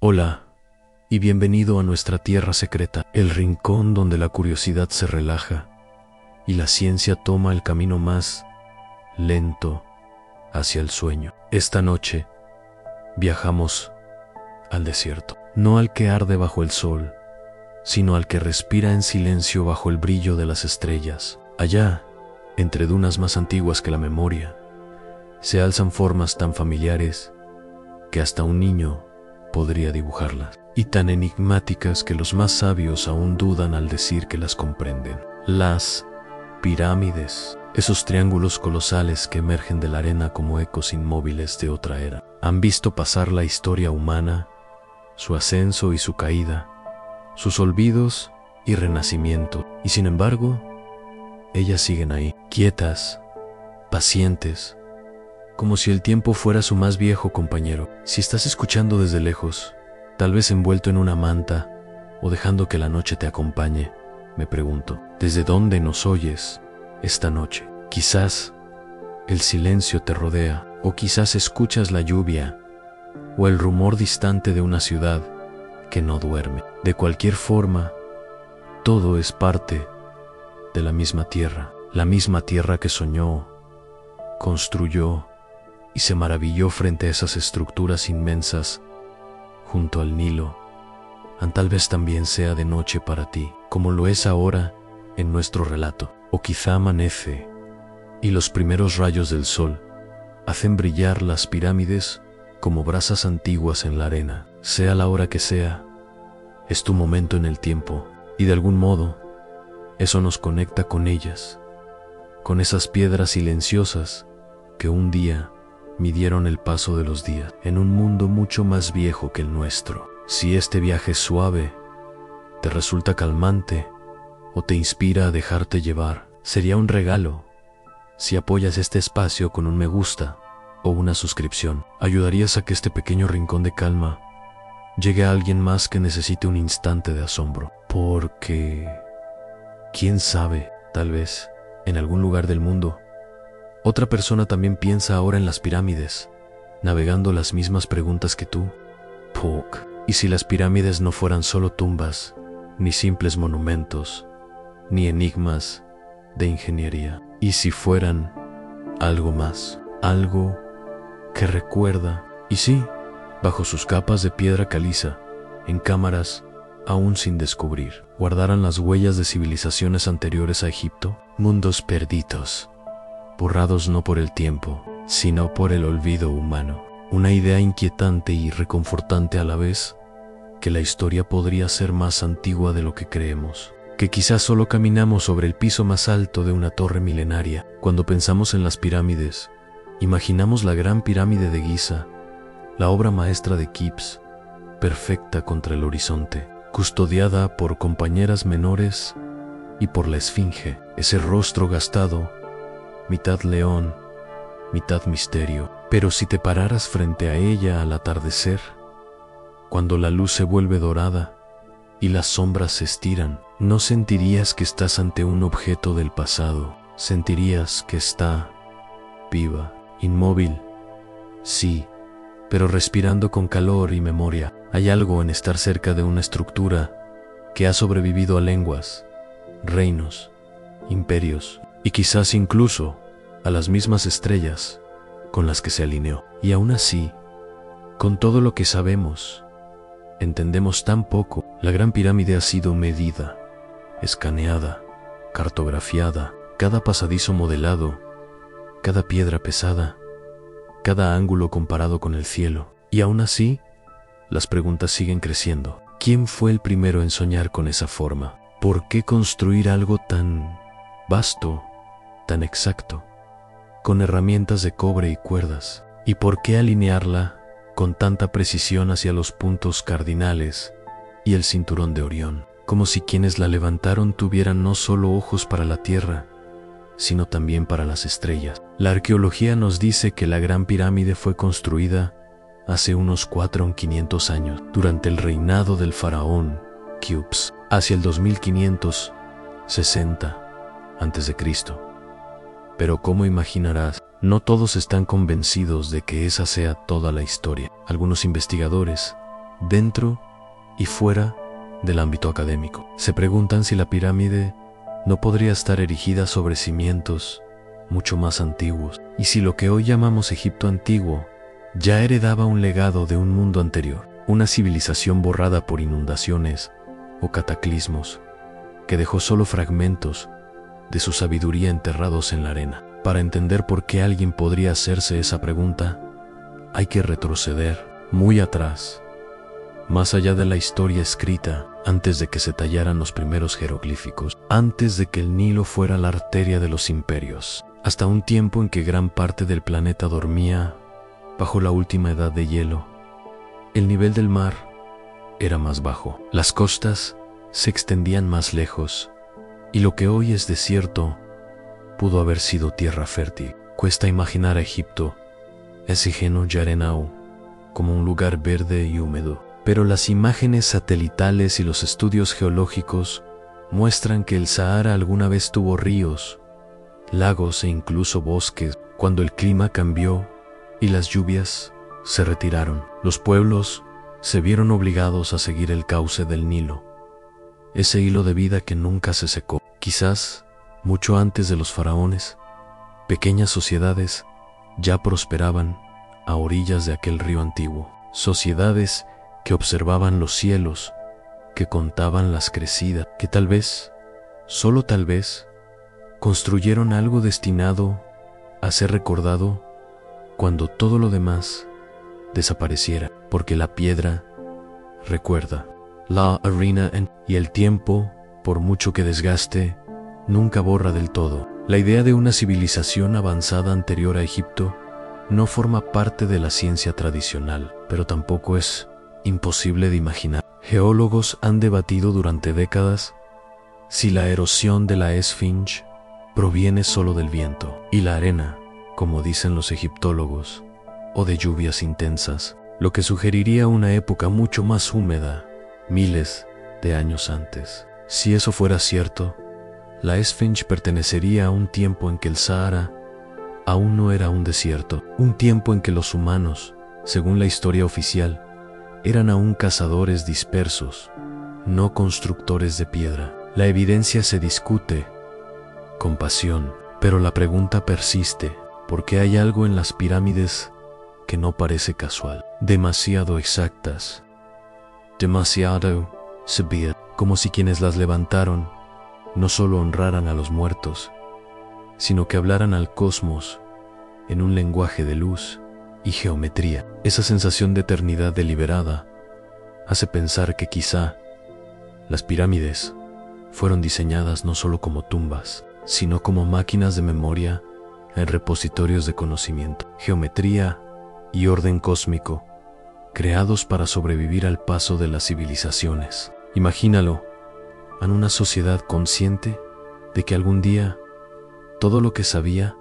Hola, y bienvenido a nuestra tierra secreta, el rincón donde la curiosidad se relaja y la ciencia toma el camino más lento hacia el sueño. Esta noche viajamos al desierto, no al que arde bajo el sol, sino al que respira en silencio bajo el brillo de las estrellas. Allá, entre dunas más antiguas que la memoria, se alzan formas tan familiares que hasta un niño podría dibujarlas, y tan enigmáticas que los más sabios aún dudan al decir que las comprenden. Las pirámides, esos triángulos colosales que emergen de la arena como ecos inmóviles de otra era, han visto pasar la historia humana, su ascenso y su caída, sus olvidos y renacimiento, y sin embargo, ellas siguen ahí, quietas, pacientes, como si el tiempo fuera su más viejo compañero. Si estás escuchando desde lejos, tal vez envuelto en una manta o dejando que la noche te acompañe, me pregunto, ¿desde dónde nos oyes esta noche? Quizás el silencio te rodea, o quizás escuchas la lluvia o el rumor distante de una ciudad que no duerme. De cualquier forma, todo es parte de la misma tierra que soñó, construyó y se maravilló frente a esas estructuras inmensas junto al Nilo. Tal vez también sea de noche para ti, como lo es ahora en nuestro relato. O quizá amanece y los primeros rayos del sol hacen brillar las pirámides como brasas antiguas en la arena. Sea la hora que sea, es tu momento en el tiempo, y de algún modo eso nos conecta con ellas, con esas piedras silenciosas que un día midieron el paso de los días en un mundo mucho más viejo que el nuestro. Si este viaje es suave, te resulta calmante o te inspira a dejarte llevar, sería un regalo si apoyas este espacio con un me gusta o una suscripción. Ayudarías a que este pequeño rincón de calma llegue a alguien más que necesite un instante de asombro, porque quién sabe, tal vez en algún lugar del mundo otra persona también piensa ahora en las pirámides, navegando las mismas preguntas que tú. ¿Y si las pirámides no fueran solo tumbas, ni simples monumentos, ni enigmas de ingeniería? ¿Y si fueran algo más, algo que recuerda, y sí, bajo sus capas de piedra caliza, en cámaras aún sin descubrir, guardaran las huellas de civilizaciones anteriores a Egipto? Mundos perdidos, borrados no por el tiempo, sino por el olvido humano. Una idea inquietante y reconfortante a la vez, que la historia podría ser más antigua de lo que creemos, que quizás solo caminamos sobre el piso más alto de una torre milenaria. Cuando pensamos en las pirámides, imaginamos la gran pirámide de Giza, la obra maestra de Keops, perfecta contra el horizonte, custodiada por compañeras menores y por la esfinge, ese rostro gastado, mitad león, mitad misterio. Pero si te pararas frente a ella al atardecer, cuando la luz se vuelve dorada y las sombras se estiran, no sentirías que estás ante un objeto del pasado, sentirías que está viva, inmóvil, sí, pero respirando con calor y memoria. Hay algo en estar cerca de una estructura que ha sobrevivido a lenguas, reinos, imperios, y quizás incluso a las mismas estrellas con las que se alineó. Y aún así, con todo lo que sabemos, entendemos tan poco. La Gran Pirámide ha sido medida, escaneada, cartografiada, cada pasadizo modelado, cada piedra pesada, cada ángulo comparado con el cielo. Y aún así, las preguntas siguen creciendo. ¿Quién fue el primero en soñar con esa forma? ¿Por qué construir algo tan vasto, tan exacto, con herramientas de cobre y cuerdas? ¿Y por qué alinearla con tanta precisión hacia los puntos cardinales y el cinturón de Orión? Como si quienes la levantaron tuvieran no solo ojos para la tierra, sino también para las estrellas. La arqueología nos dice que la Gran Pirámide fue construida hace unos 4.500 años, durante el reinado del faraón Keops, hacia el 2560 a.C. Pero como imaginarás, no todos están convencidos de que esa sea toda la historia. Algunos investigadores dentro y fuera del ámbito académico. Se preguntan si la pirámide no podría estar erigida sobre cimientos mucho más antiguos, y si lo que hoy llamamos Egipto antiguo ya heredaba un legado de un mundo anterior, una civilización borrada por inundaciones o cataclismos, que dejó solo fragmentos de su sabiduría enterrados en la arena. Para entender por qué alguien podría hacerse esa pregunta, hay que retroceder muy atrás, más allá de la historia escrita, antes de que se tallaran los primeros jeroglíficos, antes de que el Nilo fuera la arteria de los imperios, hasta un tiempo en que gran parte del planeta dormía bajo la última edad de hielo. El nivel del mar era más bajo, las costas se extendían más lejos, y lo que hoy es desierto pudo haber sido tierra fértil. Cuesta imaginar a Egipto, Esigeno Yarenau, como un lugar verde y húmedo, pero las imágenes satelitales y los estudios geológicos muestran que el Sahara alguna vez tuvo ríos, lagos e incluso bosques. Cuando el clima cambió y las lluvias se retiraron, los pueblos se vieron obligados a seguir el cauce del Nilo, ese hilo de vida que nunca se secó. Quizás, mucho antes de los faraones, pequeñas sociedades ya prosperaban a orillas de aquel río antiguo, sociedades que observaban los cielos, que contaban las crecidas, que tal vez, solo tal vez, construyeron algo destinado a ser recordado cuando todo lo demás desapareciera, porque la piedra recuerda, la arena y el tiempo, por mucho que desgaste, nunca borra del todo. La idea de una civilización avanzada anterior a Egipto no forma parte de la ciencia tradicional, pero tampoco es imposible de imaginar. Geólogos han debatido durante décadas si la erosión de la Esfinge proviene solo del viento y la arena, como dicen los egiptólogos, o de lluvias intensas, lo que sugeriría una época mucho más húmeda, miles de años antes. Si eso fuera cierto, la Esfinge pertenecería a un tiempo en que el Sahara aún no era un desierto, un tiempo en que los humanos, según la historia oficial, eran aún cazadores dispersos, no constructores de piedra. La evidencia se discute con pasión, pero la pregunta persiste, porque hay algo en las pirámides que no parece casual, demasiado exactas, demasiado severe, como si quienes las levantaron no solo honraran a los muertos, sino que hablaran al cosmos en un lenguaje de luz y geometría. Esa sensación de eternidad deliberada hace pensar que quizá las pirámides fueron diseñadas no solo como tumbas, sino como máquinas de memoria en repositorios de conocimiento, geometría y orden cósmico, creados para sobrevivir al paso de las civilizaciones. Imagínalo, en una sociedad consciente de que algún día todo lo que sabía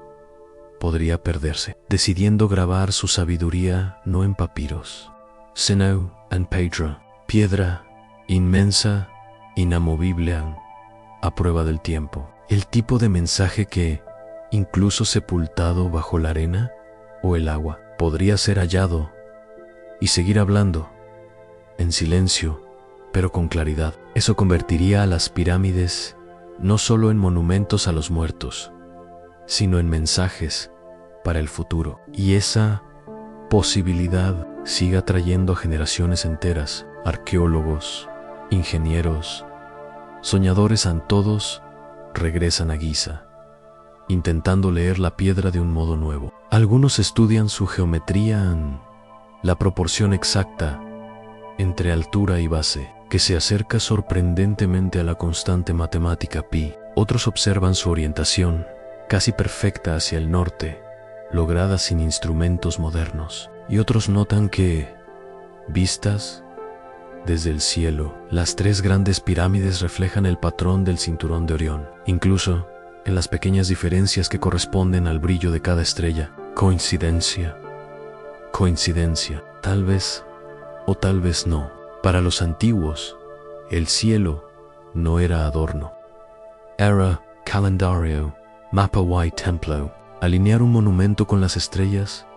podría perderse, decidiendo grabar su sabiduría no en papiros, sino en piedra, piedra inmensa, inamovible a prueba del tiempo. El tipo de mensaje que, incluso sepultado bajo la arena o el agua, podría ser hallado y seguir hablando, en silencio, pero con claridad. Eso convertiría a las pirámides no solo en monumentos a los muertos, sino en mensajes para el futuro. Y esa posibilidad sigue atrayendo a generaciones enteras, arqueólogos, ingenieros, soñadores. Todos regresan a Giza, intentando leer la piedra de un modo nuevo. Algunos estudian su geometría en la proporción exacta entre altura y base, que se acerca sorprendentemente a la constante matemática pi. Otros observan su orientación, casi perfecta hacia el norte, lograda sin instrumentos modernos. Y otros notan que, vistas desde el cielo, las tres grandes pirámides reflejan el patrón del cinturón de Orión, incluso en las pequeñas diferencias que corresponden al brillo de cada estrella. Coincidencia, coincidencia, tal vez o tal vez no. Para los antiguos, el cielo no era adorno, era calendario, mapa y templo. Alinear un monumento con las estrellas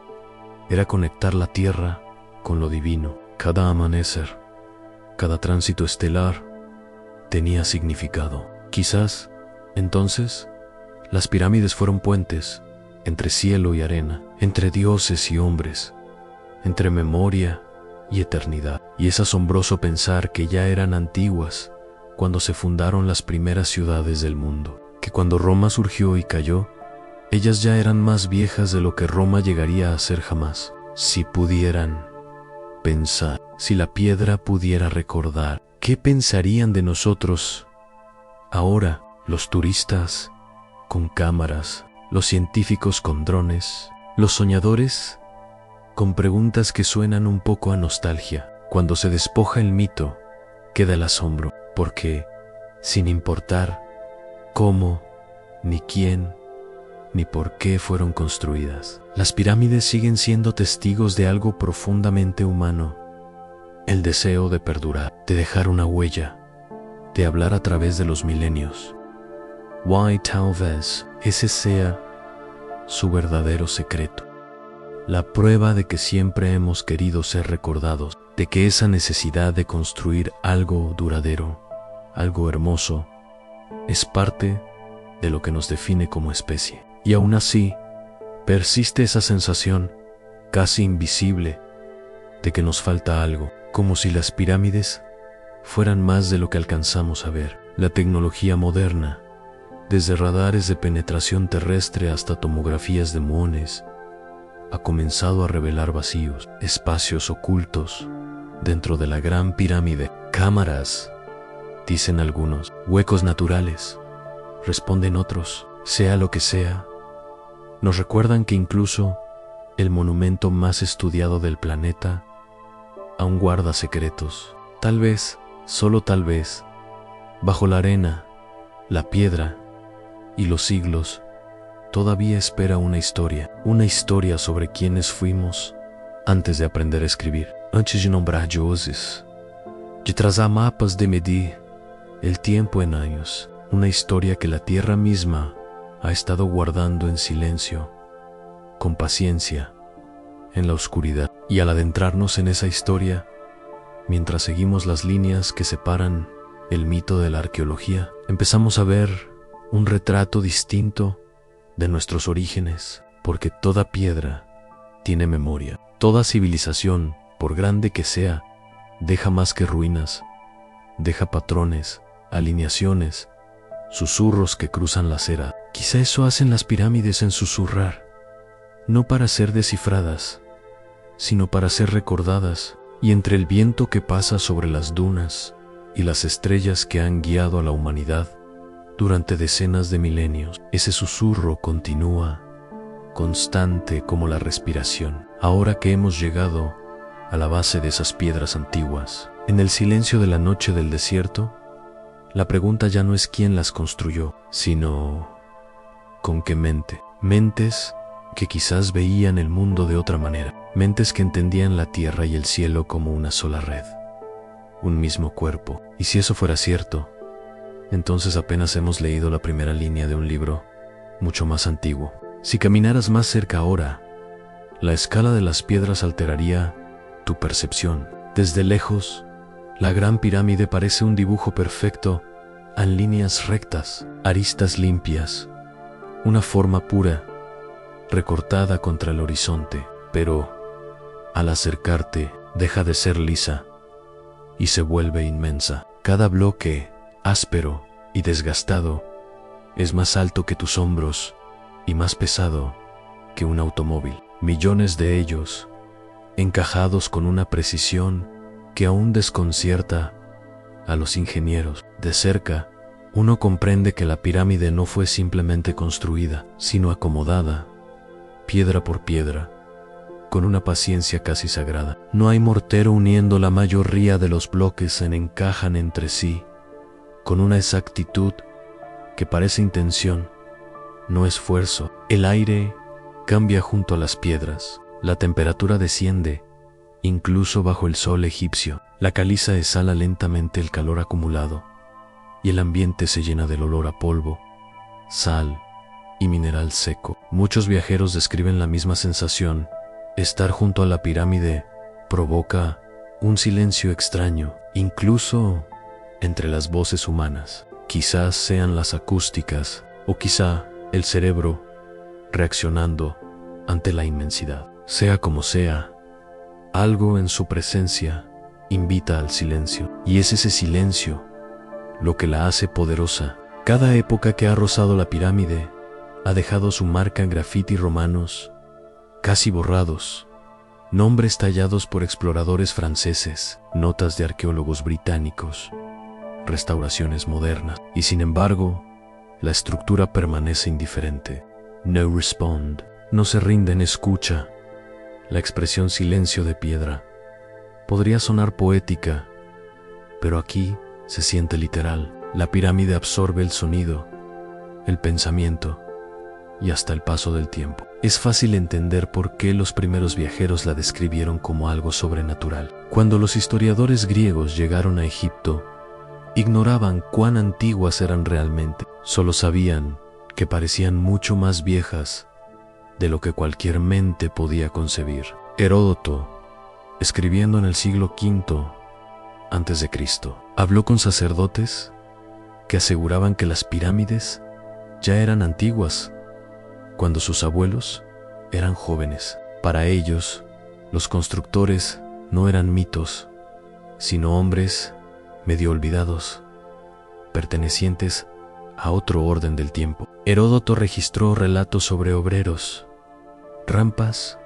era conectar la tierra con lo divino. Cada amanecer, cada tránsito estelar tenía significado. Quizás, entonces, las pirámides fueron puentes entre cielo y arena, entre dioses y hombres, entre memoria y eternidad. Y es asombroso pensar que ya eran antiguas cuando se fundaron las primeras ciudades del mundo, que cuando Roma surgió y cayó, ellas ya eran más viejas de lo que Roma llegaría a ser jamás. Si pudieran pensar, si la piedra pudiera recordar, ¿qué pensarían de nosotros ahora, los turistas con cámaras, los científicos con drones, los soñadores con preguntas que suenan un poco a nostalgia? Cuando se despoja el mito, queda el asombro, porque, sin importar cómo, ni quién, ni por qué fueron construidas, las pirámides siguen siendo testigos de algo profundamente humano: el deseo de perdurar, de dejar una huella, de hablar a través de los milenios. Tal vez ese sea su verdadero secreto, la prueba de que siempre hemos querido ser recordados, de que esa necesidad de construir algo duradero, algo hermoso, es parte de lo que nos define como especie. Y aún así, persiste esa sensación, casi invisible, de que nos falta algo, como si las pirámides fueran más de lo que alcanzamos a ver. La tecnología moderna, desde radares de penetración terrestre hasta tomografías de muones, ha comenzado a revelar vacíos, espacios ocultos dentro de la gran pirámide. Cámaras, dicen algunos; huecos naturales, responden otros. Sea lo que sea, nos recuerdan que incluso el monumento más estudiado del planeta aún guarda secretos. Tal vez, solo tal vez, bajo la arena, la piedra y los siglos, todavía espera una historia sobre quiénes fuimos antes de aprender a escribir, antes de nombrar dioses, de trazar mapas, de medir el tiempo en años. Una historia que la tierra misma ha estado guardando en silencio, con paciencia, en la oscuridad. Y al adentrarnos en esa historia, mientras seguimos las líneas que separan el mito de la arqueología, empezamos a ver un retrato distinto de nuestros orígenes, porque toda piedra tiene memoria. Toda civilización, por grande que sea, deja más que ruinas, deja patrones, alineaciones, susurros que cruzan la acera. Quizá eso hacen las pirámides, en susurrar, no para ser descifradas, sino para ser recordadas. Y entre el viento que pasa sobre las dunas y las estrellas que han guiado a la humanidad durante decenas de milenios, ese susurro continúa, constante como la respiración. Ahora que hemos llegado a la base de esas piedras antiguas, en el silencio de la noche del desierto, la pregunta ya no es quién las construyó, sino con qué mente. Mentes que quizás veían el mundo de otra manera, mentes que entendían la tierra y el cielo como una sola red, un mismo cuerpo. Y si eso fuera cierto, entonces apenas hemos leído la primera línea de un libro mucho más antiguo. Si caminaras más cerca ahora, la escala de las piedras alteraría tu percepción. Desde lejos, la gran pirámide parece un dibujo perfecto, en líneas rectas, aristas limpias, una forma pura, recortada contra el horizonte. Pero, al acercarte, deja de ser lisa y se vuelve inmensa. Cada bloque, áspero y desgastado, es más alto que tus hombros y más pesado que un automóvil. Millones de ellos, encajados con una precisión que aún desconcierta a los ingenieros. De cerca, uno comprende que la pirámide no fue simplemente construida, sino acomodada, piedra por piedra, con una paciencia casi sagrada. No hay mortero uniendo la mayoría de los bloques, se encajan entre sí, con una exactitud que parece intención, no esfuerzo. El aire cambia junto a las piedras, la temperatura desciende, incluso bajo el sol egipcio. La caliza exhala lentamente el calor acumulado, y el ambiente se llena del olor a polvo, sal y mineral seco. Muchos viajeros describen la misma sensación. Estar junto a la pirámide provoca un silencio extraño, incluso entre las voces humanas. Quizás sean las acústicas, o quizá el cerebro reaccionando ante la inmensidad. Sea como sea, algo en su presencia invita al silencio, y es ese silencio lo que la hace poderosa. Cada época que ha rozado la pirámide ha dejado su marca en grafiti romanos, casi borrados, nombres tallados por exploradores franceses, notas de arqueólogos británicos, restauraciones modernas, y sin embargo, la estructura permanece indiferente. No respond, no se rinde en escucha. La expresión silencio de piedra podría sonar poética, pero aquí se siente literal. La pirámide absorbe el sonido, el pensamiento y hasta el paso del tiempo. Es fácil entender por qué los primeros viajeros la describieron como algo sobrenatural. Cuando los historiadores griegos llegaron a Egipto, ignoraban cuán antiguas eran realmente. Solo sabían que parecían mucho más viejas de lo que cualquier mente podía concebir. Heródoto, escribiendo en el siglo V a.C., habló con sacerdotes que aseguraban que las pirámides ya eran antiguas cuando sus abuelos eran jóvenes. Para ellos, los constructores no eran mitos, sino hombres medio olvidados, pertenecientes a otro orden del tiempo. Heródoto registró relatos sobre obreros, rampas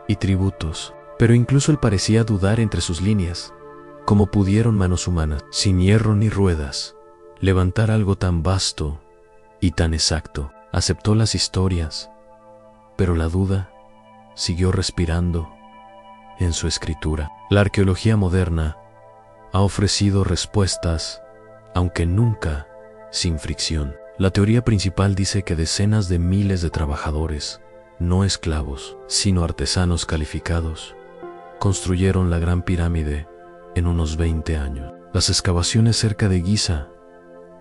y tributos, pero incluso él parecía dudar entre sus líneas. ¿Cómo pudieron manos humanas, sin hierro ni ruedas, levantar algo tan vasto y tan exacto? Aceptó las historias, pero la duda siguió respirando en su escritura. La arqueología moderna ha ofrecido respuestas, aunque nunca sin fricción. La teoría principal dice que decenas de miles de trabajadores, no esclavos, sino artesanos calificados, construyeron la Gran Pirámide en unos 20 años. Las excavaciones cerca de Giza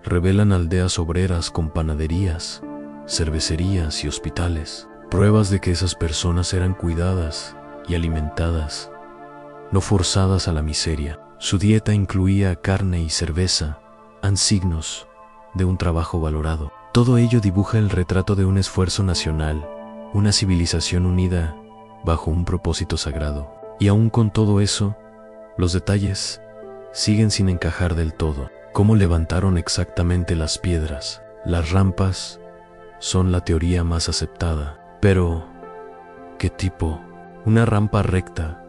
revelan aldeas obreras con panaderías, cervecerías y hospitales, pruebas de que esas personas eran cuidadas y alimentadas, no forzadas a la miseria. Su dieta incluía carne y cerveza, signos de un trabajo valorado. Todo ello dibuja el retrato de un esfuerzo nacional, una civilización unida bajo un propósito sagrado. Y aún con todo eso, los detalles siguen sin encajar del todo. ¿Cómo levantaron exactamente las piedras? Las rampas son la teoría más aceptada. Pero, ¿qué tipo? Una rampa recta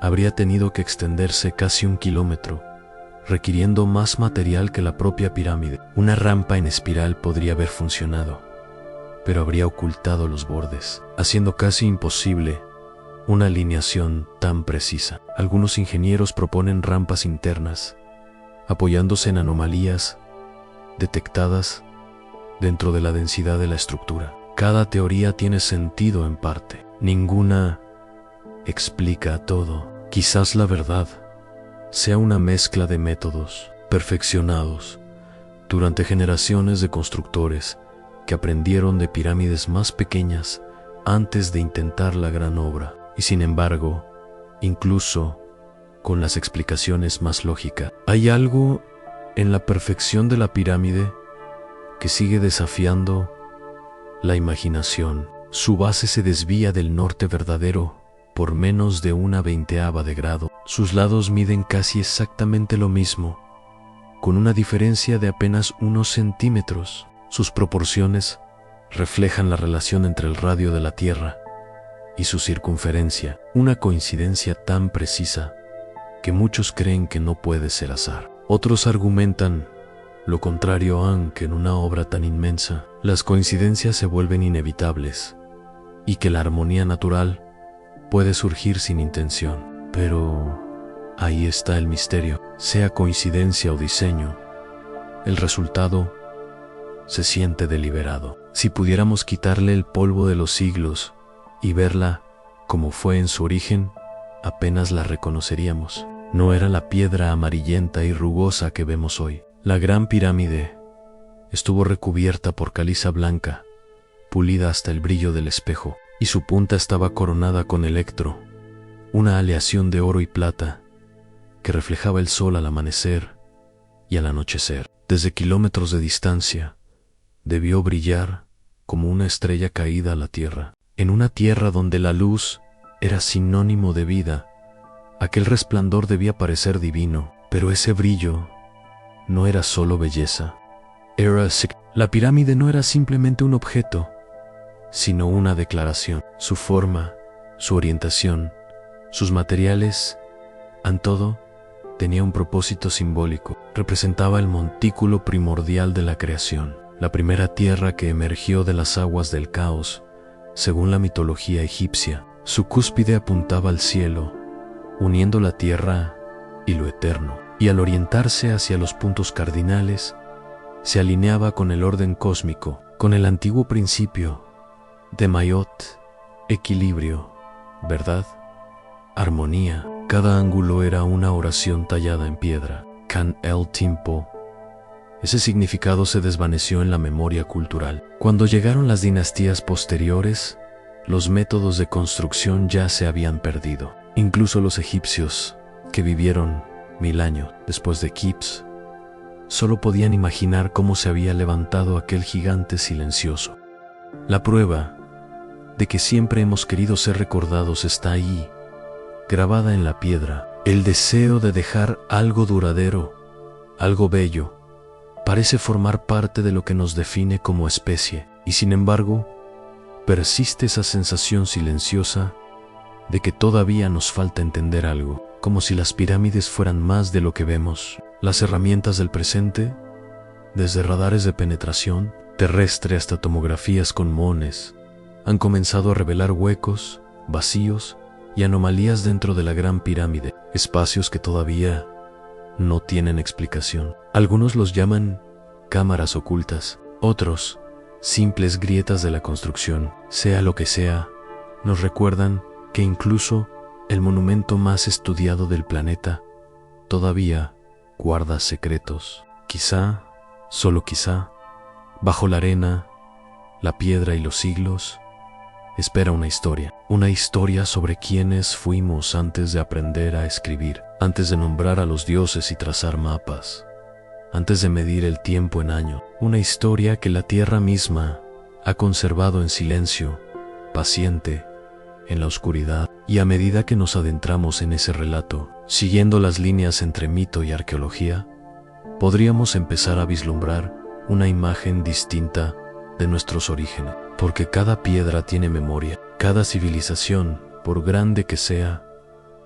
habría tenido que extenderse casi 1 kilómetro, requiriendo más material que la propia pirámide. Una rampa en espiral podría haber funcionado, pero habría ocultado los bordes, haciendo casi imposible una alineación tan precisa. Algunos ingenieros proponen rampas internas, apoyándose en anomalías detectadas dentro de la densidad de la estructura. Cada teoría tiene sentido en parte. Ninguna explica todo. Quizás la verdad sea una mezcla de métodos perfeccionados durante generaciones de constructores que aprendieron de pirámides más pequeñas antes de intentar la gran obra. Y sin embargo, incluso con las explicaciones más lógicas, hay algo en la perfección de la pirámide que sigue desafiando la imaginación. Su base se desvía del norte verdadero por menos de 1/20 de grado. Sus lados miden casi exactamente lo mismo, con una diferencia de apenas unos centímetros. Sus proporciones reflejan la relación entre el radio de la Tierra y su circunferencia, una coincidencia tan precisa que muchos creen que no puede ser azar. Otros argumentan lo contrario, aunque en una obra tan inmensa, las coincidencias se vuelven inevitables y que la armonía natural puede surgir sin intención. Pero ahí está el misterio. Sea coincidencia o diseño, el resultado se siente deliberado. Si pudiéramos quitarle el polvo de los siglos y verla como fue en su origen, apenas la reconoceríamos. No era la piedra amarillenta y rugosa que vemos hoy. La Gran Pirámide estuvo recubierta por caliza blanca, pulida hasta el brillo del espejo, y su punta estaba coronada con electro, una aleación de oro y plata, que reflejaba el sol al amanecer y al anochecer. Desde kilómetros de distancia, debió brillar como una estrella caída a la tierra. En una tierra donde la luz era sinónimo de vida, aquel resplandor debía parecer divino, pero ese brillo no era solo belleza. La pirámide no era simplemente un objeto, sino una declaración. Su forma, su orientación, sus materiales, en todo, tenía un propósito simbólico. Representaba el montículo primordial de la creación, la primera tierra que emergió de las aguas del caos, según la mitología egipcia. Su cúspide apuntaba al cielo, uniendo la tierra y lo eterno, y al orientarse hacia los puntos cardinales, se alineaba con el orden cósmico, con el antiguo principio de Mayot: equilibrio, verdad, armonía. Cada ángulo era una oración tallada en piedra. Con el tiempo, ese significado se desvaneció en la memoria cultural. Cuando llegaron las dinastías posteriores, los métodos de construcción ya se habían perdido. Incluso los egipcios, que vivieron 1000 años después de Keops, solo podían imaginar cómo se había levantado aquel gigante silencioso. La prueba de que siempre hemos querido ser recordados está ahí, grabada en la piedra. El deseo de dejar algo duradero, algo bello, parece formar parte de lo que nos define como especie, y sin embargo, persiste esa sensación silenciosa de que todavía nos falta entender algo, como si las pirámides fueran más de lo que vemos. Las herramientas del presente, desde radares de penetración terrestre hasta tomografías con mones, han comenzado a revelar huecos, vacíos y anomalías dentro de la Gran Pirámide, espacios que todavía no tienen explicación. Algunos los llaman cámaras ocultas, otros simples grietas de la construcción. Sea lo que sea, nos recuerdan que incluso el monumento más estudiado del planeta todavía guarda secretos. Quizá, solo quizá, bajo la arena, la piedra y los siglos, espera una historia sobre quiénes fuimos antes de aprender a escribir, antes de nombrar a los dioses y trazar mapas, antes de medir el tiempo en años. Una historia que la tierra misma ha conservado en silencio, paciente, en la oscuridad. Y a medida que nos adentramos en ese relato, siguiendo las líneas entre mito y arqueología, podríamos empezar a vislumbrar una imagen distinta de nuestros orígenes. Porque cada piedra tiene memoria, cada civilización, por grande que sea,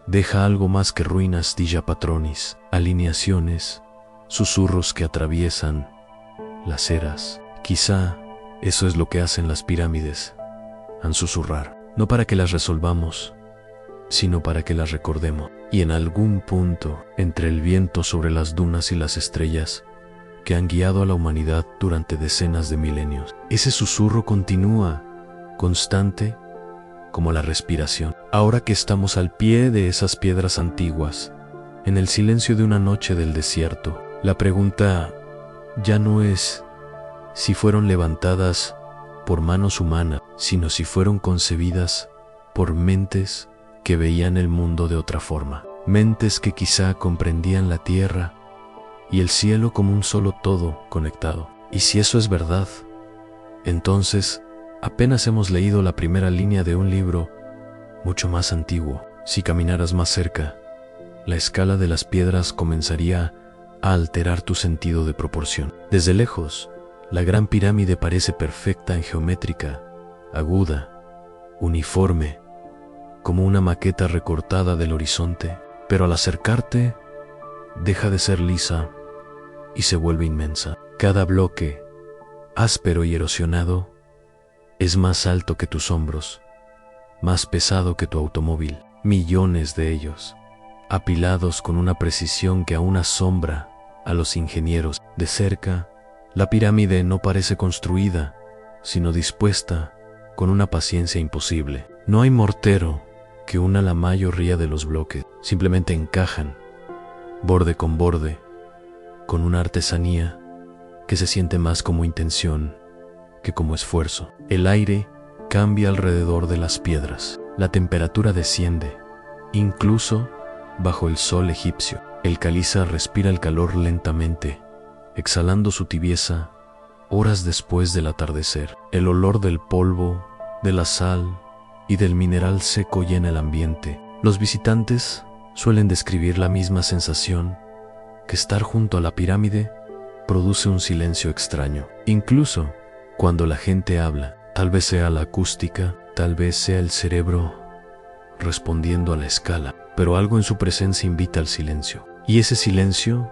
deja algo más que ruinas, patrones, alineaciones, susurros que atraviesan las eras. Quizá eso es lo que hacen las pirámides, han susurrar, no para que las resolvamos, sino para que las recordemos. Y en algún punto, entre el viento sobre las dunas y las estrellas, que han guiado a la humanidad durante decenas de milenios, ese susurro continúa, constante, como la respiración. Ahora que estamos al pie de esas piedras antiguas, en el silencio de una noche del desierto, la pregunta ya no es si fueron levantadas por manos humanas, sino si fueron concebidas por mentes que veían el mundo de otra forma, mentes que quizá comprendían la tierra y el cielo como un solo todo conectado. Y si eso es verdad, entonces apenas hemos leído la primera línea de un libro mucho más antiguo. Si caminaras más cerca, la escala de las piedras comenzaría a alterar tu sentido de proporción. Desde lejos, la Gran Pirámide parece perfecta en geométrica, aguda, uniforme, como una maqueta recortada del horizonte, pero al acercarte, deja de ser lisa y se vuelve inmensa. Cada bloque, áspero y erosionado, es más alto que tus hombros, más pesado que tu automóvil. Millones de ellos, apilados con una precisión que aún asombra a los ingenieros. De cerca, la pirámide no parece construida, sino dispuesta con una paciencia imposible. No hay mortero que una la mayoría de los bloques, simplemente encajan, borde con borde, con una artesanía que se siente más como intención que como esfuerzo. El aire cambia alrededor de las piedras, la temperatura desciende, incluso bajo el sol egipcio. El caliza respira el calor lentamente, exhalando su tibieza horas después del atardecer. El olor del polvo, de la sal y del mineral seco llena el ambiente. Los visitantes suelen describir la misma sensación, que estar junto a la pirámide produce un silencio extraño. Incluso cuando la gente habla, tal vez sea la acústica, tal vez sea el cerebro respondiendo a la escala, pero algo en su presencia invita al silencio. Y ese silencio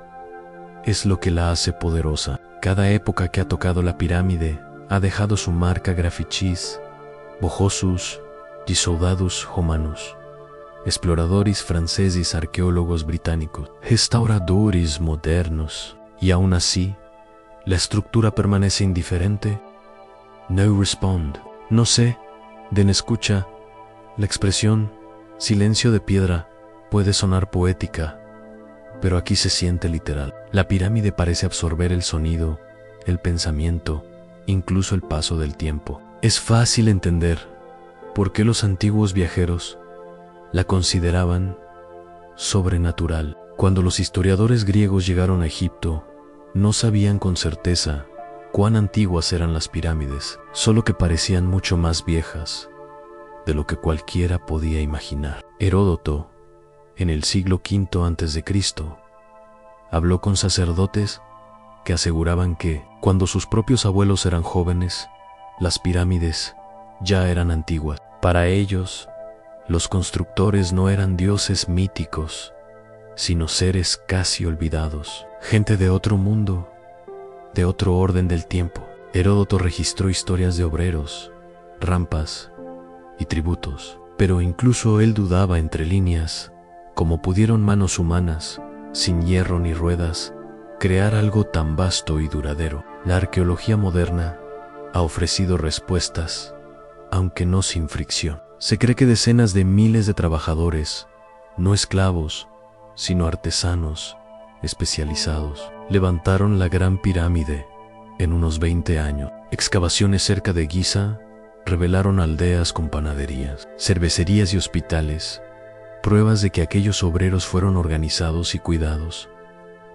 es lo que la hace poderosa. Cada época que ha tocado la pirámide ha dejado su marca grafitis, bojosus y soldados romanos, exploradores franceses, arqueólogos británicos, restauradores modernos, y aún así, la estructura permanece indiferente. No respond. No sé, den escucha, la expresión silencio de piedra puede sonar poética, pero aquí se siente literal. La pirámide parece absorber el sonido, el pensamiento, incluso el paso del tiempo. Es fácil entender por qué los antiguos viajeros la consideraban sobrenatural. Cuando los historiadores griegos llegaron a Egipto, no sabían con certeza cuán antiguas eran las pirámides, solo que parecían mucho más viejas de lo que cualquiera podía imaginar. Heródoto, en el siglo V a.C., habló con sacerdotes que aseguraban que, cuando sus propios abuelos eran jóvenes, las pirámides ya eran antiguas. Para ellos, los constructores no eran dioses míticos, sino seres casi olvidados, gente de otro mundo, de otro orden del tiempo. Heródoto registró historias de obreros, rampas y tributos, pero incluso él dudaba entre líneas cómo pudieron manos humanas, sin hierro ni ruedas, crear algo tan vasto y duradero. La arqueología moderna ha ofrecido respuestas, aunque no sin fricción. Se cree que decenas de miles de trabajadores, no esclavos, sino artesanos especializados, levantaron la Gran Pirámide en unos 20 años. Excavaciones cerca de Giza revelaron aldeas con panaderías, cervecerías y hospitales, pruebas de que aquellos obreros fueron organizados y cuidados,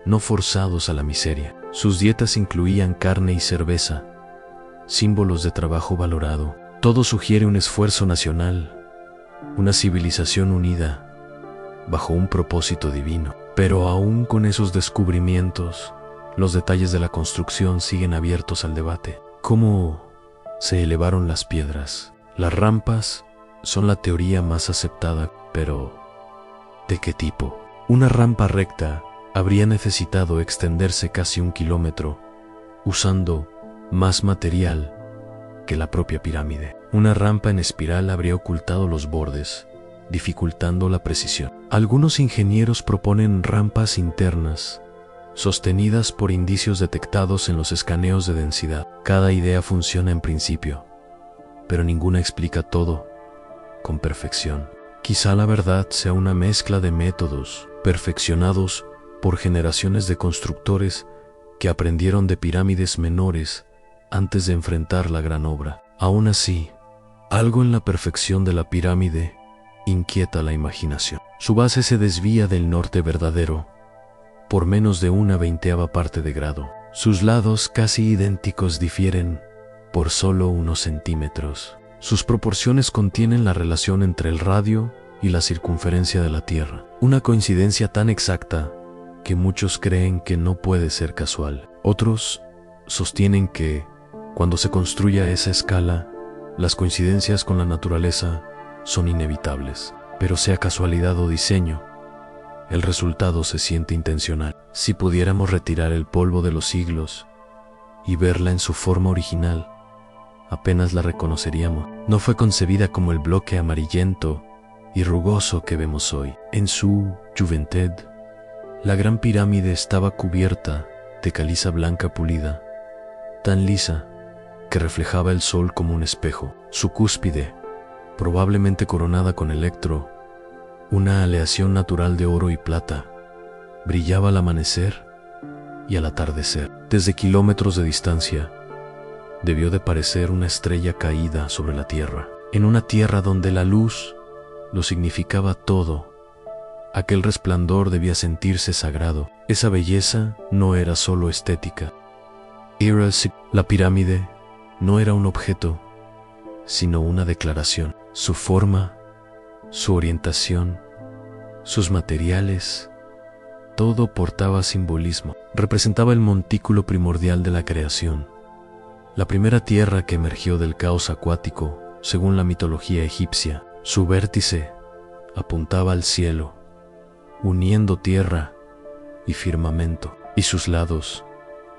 no forzados a la miseria. Sus dietas incluían carne y cerveza, símbolos de trabajo valorado. Todo sugiere un esfuerzo nacional, una civilización unida bajo un propósito divino. Pero aún con esos descubrimientos, los detalles de la construcción siguen abiertos al debate. ¿Cómo se elevaron las piedras? Las rampas son la teoría más aceptada, pero ¿de qué tipo? Una rampa recta habría necesitado extenderse casi 1 kilómetro, usando más material que la propia pirámide. Una rampa en espiral habría ocultado los bordes, dificultando la precisión. Algunos ingenieros proponen rampas internas, sostenidas por indicios detectados en los escaneos de densidad. Cada idea funciona en principio, pero ninguna explica todo con perfección. Quizá la verdad sea una mezcla de métodos perfeccionados por generaciones de constructores que aprendieron de pirámides menores antes de enfrentar la gran obra. Aún así, algo en la perfección de la pirámide inquieta la imaginación. Su base se desvía del norte verdadero por menos de 1/20 parte de grado. Sus lados casi idénticos difieren por solo unos centímetros. Sus proporciones contienen la relación entre el radio y la circunferencia de la Tierra. Una coincidencia tan exacta que muchos creen que no puede ser casual. Otros sostienen que, cuando se construye a esa escala, las coincidencias con la naturaleza son inevitables. Pero sea casualidad o diseño, el resultado se siente intencional. Si pudiéramos retirar el polvo de los siglos y verla en su forma original, apenas la reconoceríamos. No fue concebida como el bloque amarillento y rugoso que vemos hoy. En su juventud, la Gran Pirámide estaba cubierta de caliza blanca pulida, tan lisa que reflejaba el sol como un espejo. Su cúspide, probablemente coronada con electro, una aleación natural de oro y plata, brillaba al amanecer y al atardecer. Desde kilómetros de distancia, debió de parecer una estrella caída sobre la tierra, en una tierra donde la luz lo significaba todo. Aquel resplandor debía sentirse sagrado. Esa belleza no era solo estética. La pirámide no era un objeto, sino una declaración. Su forma, su orientación, sus materiales, todo portaba simbolismo. Representaba el montículo primordial de la creación, la primera tierra que emergió del caos acuático, según la mitología egipcia. Su vértice apuntaba al cielo, uniendo tierra y firmamento, y sus lados,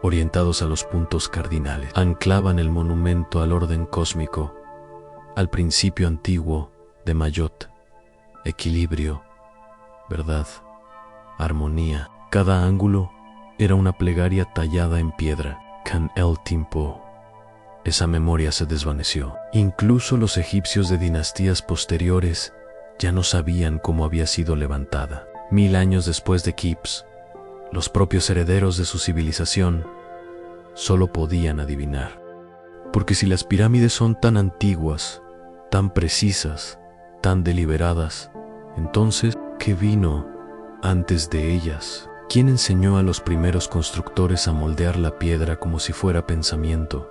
orientados a los puntos cardinales, anclaban el monumento al orden cósmico, al principio antiguo de Mayot: equilibrio, verdad, armonía. Cada ángulo era una plegaria tallada en piedra. Con el tiempo, esa memoria se desvaneció. Incluso los egipcios de dinastías posteriores ya no sabían cómo había sido levantada. 1000 años después de Keops, los propios herederos de su civilización solo podían adivinar. Porque si las pirámides son tan antiguas, tan precisas, tan deliberadas, entonces, ¿qué vino antes de ellas? ¿Quién enseñó a los primeros constructores a moldear la piedra como si fuera pensamiento,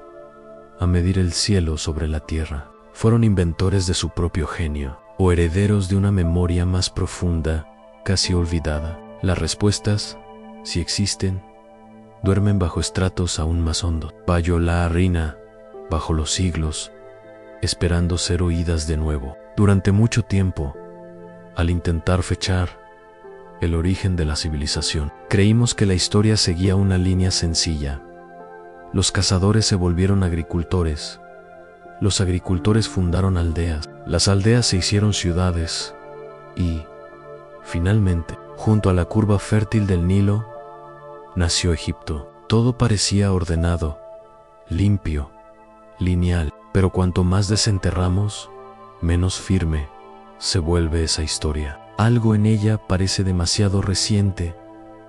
a medir el cielo sobre la tierra? ¿Fueron inventores de su propio genio o herederos de una memoria más profunda, casi olvidada? Las respuestas, si existen, duermen bajo estratos aún más hondos. Bajo la arena, bajo los siglos, esperando ser oídas de nuevo. Durante mucho tiempo, al intentar fechar el origen de la civilización, creímos que la historia seguía una línea sencilla. Los cazadores se volvieron agricultores. Los agricultores fundaron aldeas. Las aldeas se hicieron ciudades. Y, finalmente, junto a la curva fértil del Nilo, nació Egipto. Todo parecía ordenado, limpio, lineal. Pero cuanto más desenterramos, menos firme se vuelve esa historia. Algo en ella parece demasiado reciente,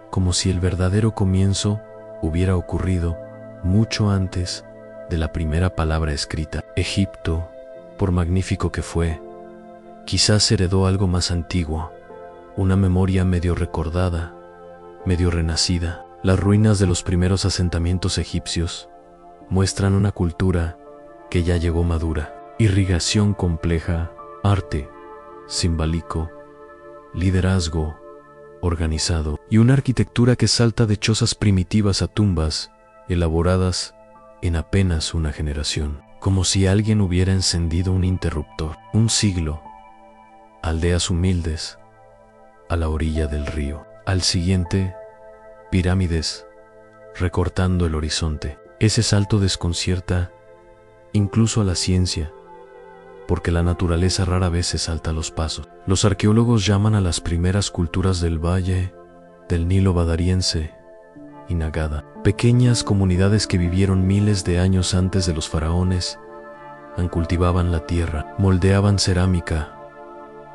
como si el verdadero comienzo hubiera ocurrido mucho antes de la primera palabra escrita. Egipto, por magnífico que fue, quizás heredó algo más antiguo, una memoria medio recordada, medio renacida. Las ruinas de los primeros asentamientos egipcios muestran una cultura que ya llegó madura. Irrigación compleja, arte, simbólico, liderazgo organizado y una arquitectura que salta de chozas primitivas a tumbas elaboradas en apenas una generación, como si alguien hubiera encendido un interruptor. Un siglo, aldeas humildes a la orilla del río. Al siguiente, pirámides recortando el horizonte. Ese salto desconcierta incluso a la ciencia, porque la naturaleza rara vez se salta los pasos. Los arqueólogos llaman a las primeras culturas del valle del Nilo Badariense y Nagada, pequeñas comunidades que vivieron miles de años antes de los faraones, cultivaban la tierra, moldeaban cerámica,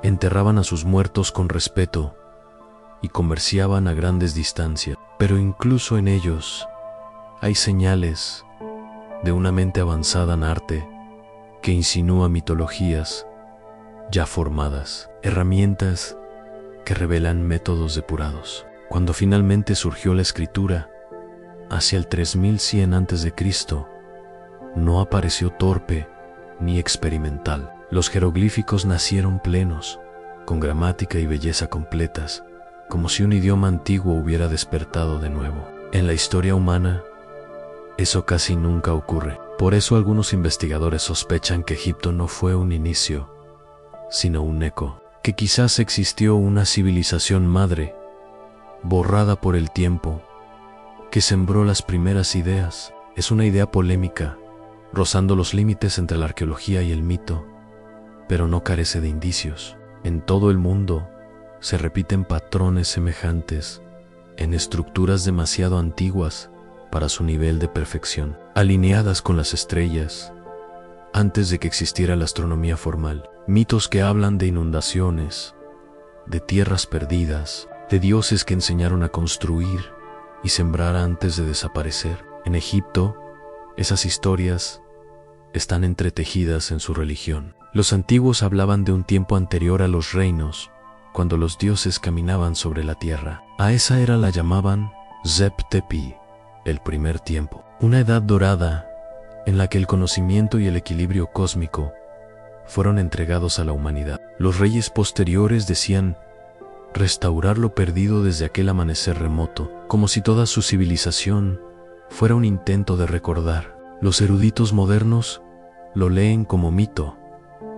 enterraban a sus muertos con respeto y comerciaban a grandes distancias. Pero incluso en ellos hay señales de una mente avanzada en arte que insinúa mitologías ya formadas, herramientas que revelan métodos depurados. Cuando finalmente surgió la escritura, hacia el 3100 a.C., no apareció torpe ni experimental. Los jeroglíficos nacieron plenos, con gramática y belleza completas, como si un idioma antiguo hubiera despertado de nuevo. En la historia humana, eso casi nunca ocurre. Por eso algunos investigadores sospechan que Egipto no fue un inicio, sino un eco, que quizás existió una civilización madre, borrada por el tiempo, que sembró las primeras ideas. Es una idea polémica, rozando los límites entre la arqueología y el mito, pero no carece de indicios. En todo el mundo se repiten patrones semejantes, en estructuras demasiado antiguas para su nivel de perfección, alineadas con las estrellas, antes de que existiera la astronomía formal. Mitos que hablan de inundaciones, de tierras perdidas, de dioses que enseñaron a construir y sembrar antes de desaparecer. En Egipto, esas historias están entretejidas en su religión. Los antiguos hablaban de un tiempo anterior a los reinos, cuando los dioses caminaban sobre la tierra. A esa era la llamaban Zep Tepi, el primer tiempo, una edad dorada en la que el conocimiento y el equilibrio cósmico fueron entregados a la humanidad. Los reyes posteriores decían restaurar lo perdido desde aquel amanecer remoto, como si toda su civilización fuera un intento de recordar. Los eruditos modernos lo leen como mito,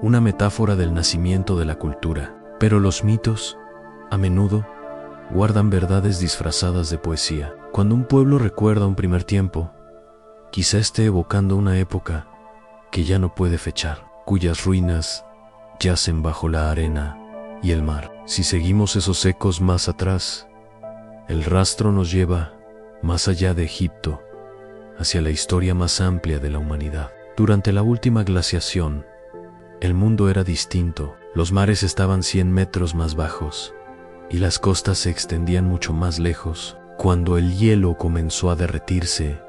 una metáfora del nacimiento de la cultura. Pero los mitos, a menudo, guardan verdades disfrazadas de poesía. Cuando un pueblo recuerda un primer tiempo, quizá esté evocando una época que ya no puede fechar, cuyas ruinas yacen bajo la arena y el mar. Si seguimos esos ecos más atrás, el rastro nos lleva más allá de Egipto, hacia la historia más amplia de la humanidad. Durante la última glaciación, el mundo era distinto. Los mares estaban 100 metros más bajos y las costas se extendían mucho más lejos. Cuando el hielo comenzó a derretirse,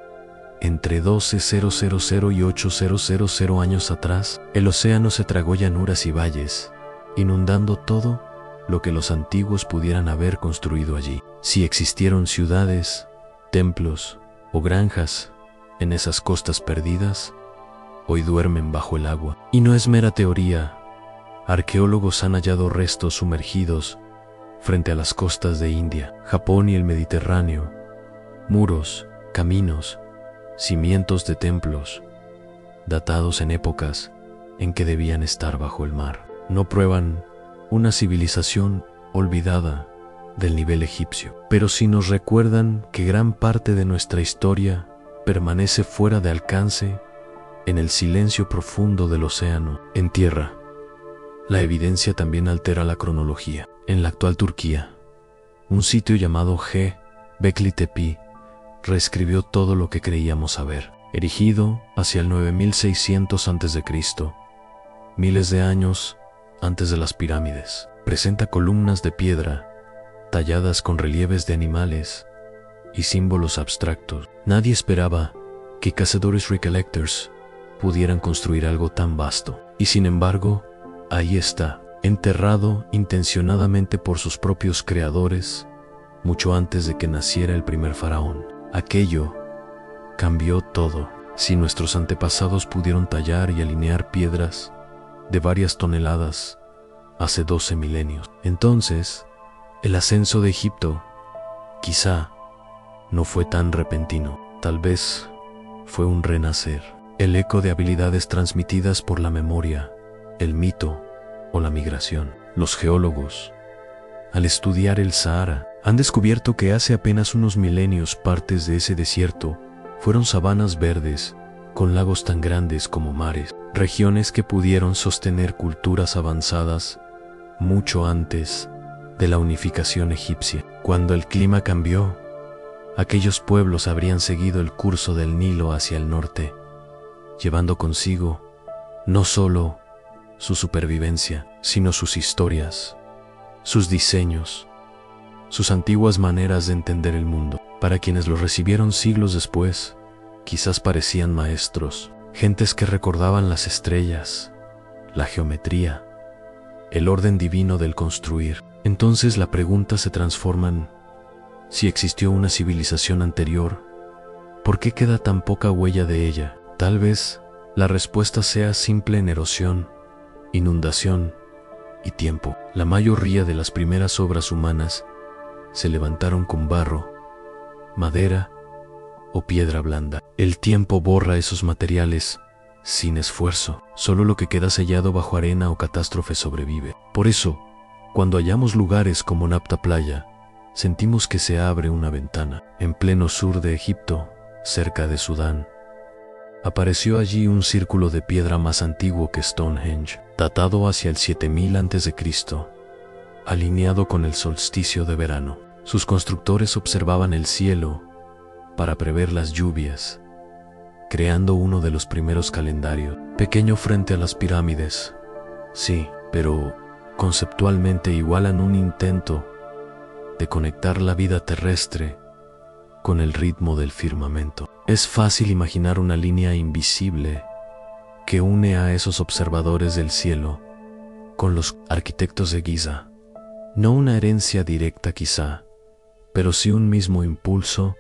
entre 12,000 y 8,000 años atrás, el océano se tragó llanuras y valles, inundando todo lo que los antiguos pudieran haber construido allí. Si existieron ciudades, templos o granjas en esas costas perdidas, hoy duermen bajo el agua. Y no es mera teoría. Arqueólogos han hallado restos sumergidos frente a las costas de India, Japón y el Mediterráneo, muros, caminos, cimientos de templos, datados en épocas en que debían estar bajo el mar. No prueban una civilización olvidada del nivel egipcio, pero sí nos recuerdan que gran parte de nuestra historia permanece fuera de alcance en el silencio profundo del océano. En tierra, la evidencia también altera la cronología. En la actual Turquía, un sitio llamado Göbekli Tepe reescribió todo lo que creíamos saber. Erigido hacia el 9600 a.C., miles de años antes de las pirámides, presenta columnas de piedra talladas con relieves de animales y símbolos abstractos. Nadie esperaba que cazadores recolectors pudieran construir algo tan vasto. Y sin embargo, ahí está, enterrado intencionadamente por sus propios creadores, mucho antes de que naciera el primer faraón. Aquello cambió todo. Si nuestros antepasados pudieron tallar y alinear piedras de varias toneladas hace 12 milenios, entonces el ascenso de Egipto quizá no fue tan repentino. Tal vez fue un renacer, el eco de habilidades transmitidas por la memoria, el mito o la migración. Los geólogos, al estudiar el Sahara, han descubierto que hace apenas unos milenios partes de ese desierto fueron sabanas verdes con lagos tan grandes como mares, regiones que pudieron sostener culturas avanzadas mucho antes de la unificación egipcia. Cuando el clima cambió, aquellos pueblos habrían seguido el curso del Nilo hacia el norte, llevando consigo no solo su supervivencia, sino sus historias, sus diseños, sus antiguas maneras de entender el mundo. Para quienes los recibieron siglos después, quizás parecían maestros, gentes que recordaban las estrellas, la geometría, el orden divino del construir. Entonces la pregunta se transforma en: si existió una civilización anterior, ¿por qué queda tan poca huella de ella? Tal vez la respuesta sea simple en erosión, inundación y tiempo. La mayoría de las primeras obras humanas se levantaron con barro, madera o piedra blanda. El tiempo borra esos materiales sin esfuerzo. Solo lo que queda sellado bajo arena o catástrofe sobrevive. Por eso, cuando hallamos lugares como Napta Playa, sentimos que se abre una ventana. En pleno sur de Egipto, cerca de Sudán, apareció allí un círculo de piedra más antiguo que Stonehenge, datado hacia el 7000 a.C., alineado con el solsticio de verano. Sus constructores observaban el cielo para prever las lluvias, creando uno de los primeros calendarios. Pequeño frente a las pirámides, sí, pero conceptualmente igualan un intento de conectar la vida terrestre con el ritmo del firmamento. Es fácil imaginar una línea invisible que une a esos observadores del cielo con los arquitectos de Giza, No una herencia directa quizá, pero sí un mismo impulso,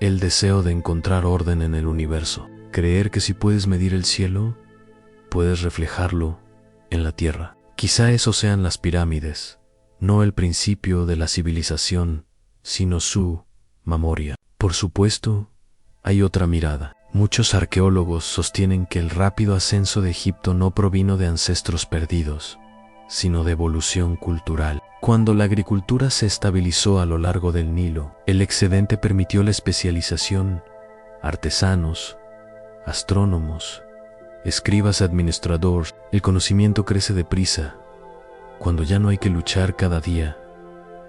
el deseo de encontrar orden en el universo. Creer que si puedes medir el cielo, puedes reflejarlo en la tierra. Quizá eso sean las pirámides, no el principio de la civilización, sino su memoria. Por supuesto, hay otra mirada. Muchos arqueólogos sostienen que el rápido ascenso de Egipto no provino de ancestros perdidos, sino de evolución cultural. Cuando la agricultura se estabilizó a lo largo del Nilo, el excedente permitió la especialización. Artesanos, astrónomos, escribas, administradores, el conocimiento crece deprisa, cuando ya no hay que luchar cada día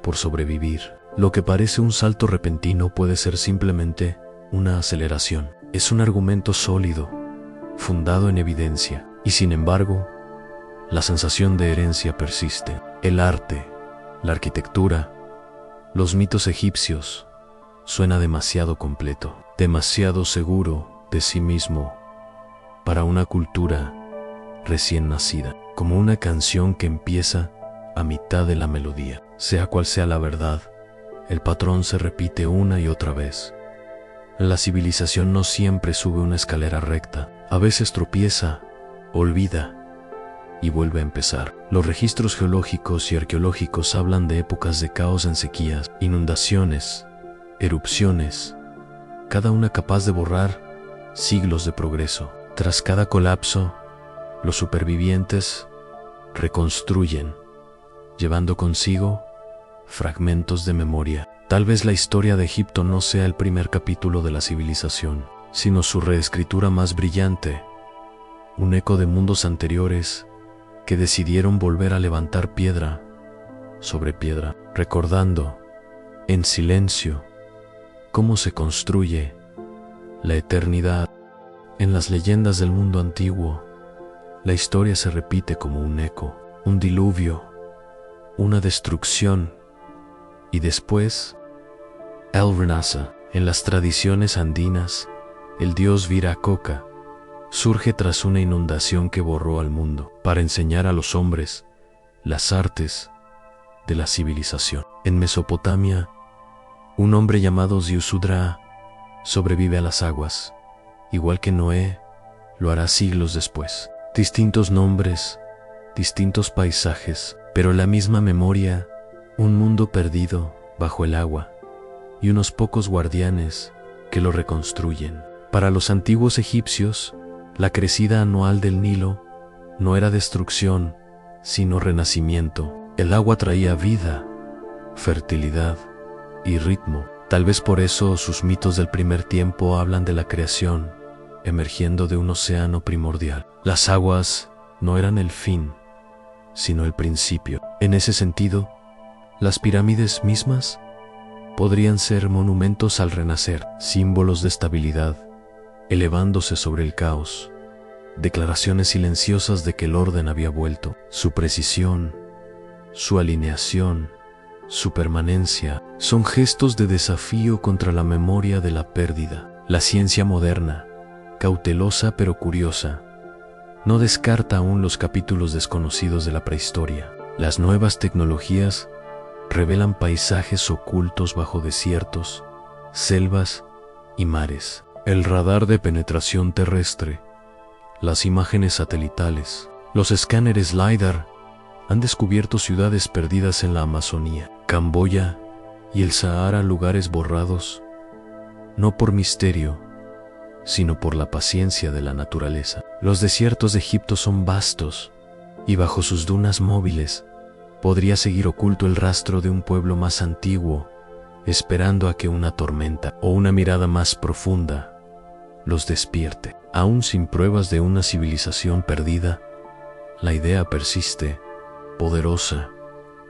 por sobrevivir. Lo que parece un salto repentino puede ser simplemente una aceleración. Es un argumento sólido, fundado en evidencia, y sin embargo, la sensación de herencia persiste. El arte, la arquitectura, los mitos egipcios, suena demasiado completo, demasiado seguro de sí mismo para una cultura recién nacida, como una canción que empieza a mitad de la melodía. Sea cual sea la verdad, el patrón se repite una y otra vez. La civilización no siempre sube una escalera recta, a veces tropieza, olvida y vuelve a empezar. Los registros geológicos y arqueológicos hablan de épocas de caos en sequías, inundaciones, erupciones, cada una capaz de borrar siglos de progreso. Tras cada colapso, los supervivientes reconstruyen, llevando consigo fragmentos de memoria. Tal vez la historia de Egipto no sea el primer capítulo de la civilización, sino su reescritura más brillante, un eco de mundos anteriores que decidieron volver a levantar piedra sobre piedra, recordando, en silencio, cómo se construye la eternidad. En las leyendas del mundo antiguo, la historia se repite como un eco, un diluvio, una destrucción, y después, el renace. En las tradiciones andinas, el dios Viracocha surge tras una inundación que borró al mundo, para enseñar a los hombres las artes de la civilización. En Mesopotamia, un hombre llamado Ziusudra sobrevive a las aguas, igual que Noé lo hará siglos después. Distintos nombres, distintos paisajes, pero la misma memoria, un mundo perdido bajo el agua y unos pocos guardianes que lo reconstruyen. Para los antiguos egipcios, la crecida anual del Nilo no era destrucción, sino renacimiento. El agua traía vida, fertilidad y ritmo. Tal vez por eso sus mitos del primer tiempo hablan de la creación, emergiendo de un océano primordial. Las aguas no eran el fin, sino el principio. En ese sentido, las pirámides mismas podrían ser monumentos al renacer, símbolos de estabilidad, elevándose sobre el caos, declaraciones silenciosas de que el orden había vuelto. Su precisión, su alineación, su permanencia, son gestos de desafío contra la memoria de la pérdida. La ciencia moderna, cautelosa pero curiosa, no descarta aún los capítulos desconocidos de la prehistoria. Las nuevas tecnologías revelan paisajes ocultos bajo desiertos, selvas y mares. El radar de penetración terrestre, las imágenes satelitales, los escáneres LiDAR han descubierto ciudades perdidas en la Amazonía, Camboya y el Sahara, lugares borrados, no por misterio, sino por la paciencia de la naturaleza. Los desiertos de Egipto son vastos, y bajo sus dunas móviles podría seguir oculto el rastro de un pueblo más antiguo, esperando a que una tormenta o una mirada más profunda los despierte. Aún sin pruebas de una civilización perdida, la idea persiste, poderosa,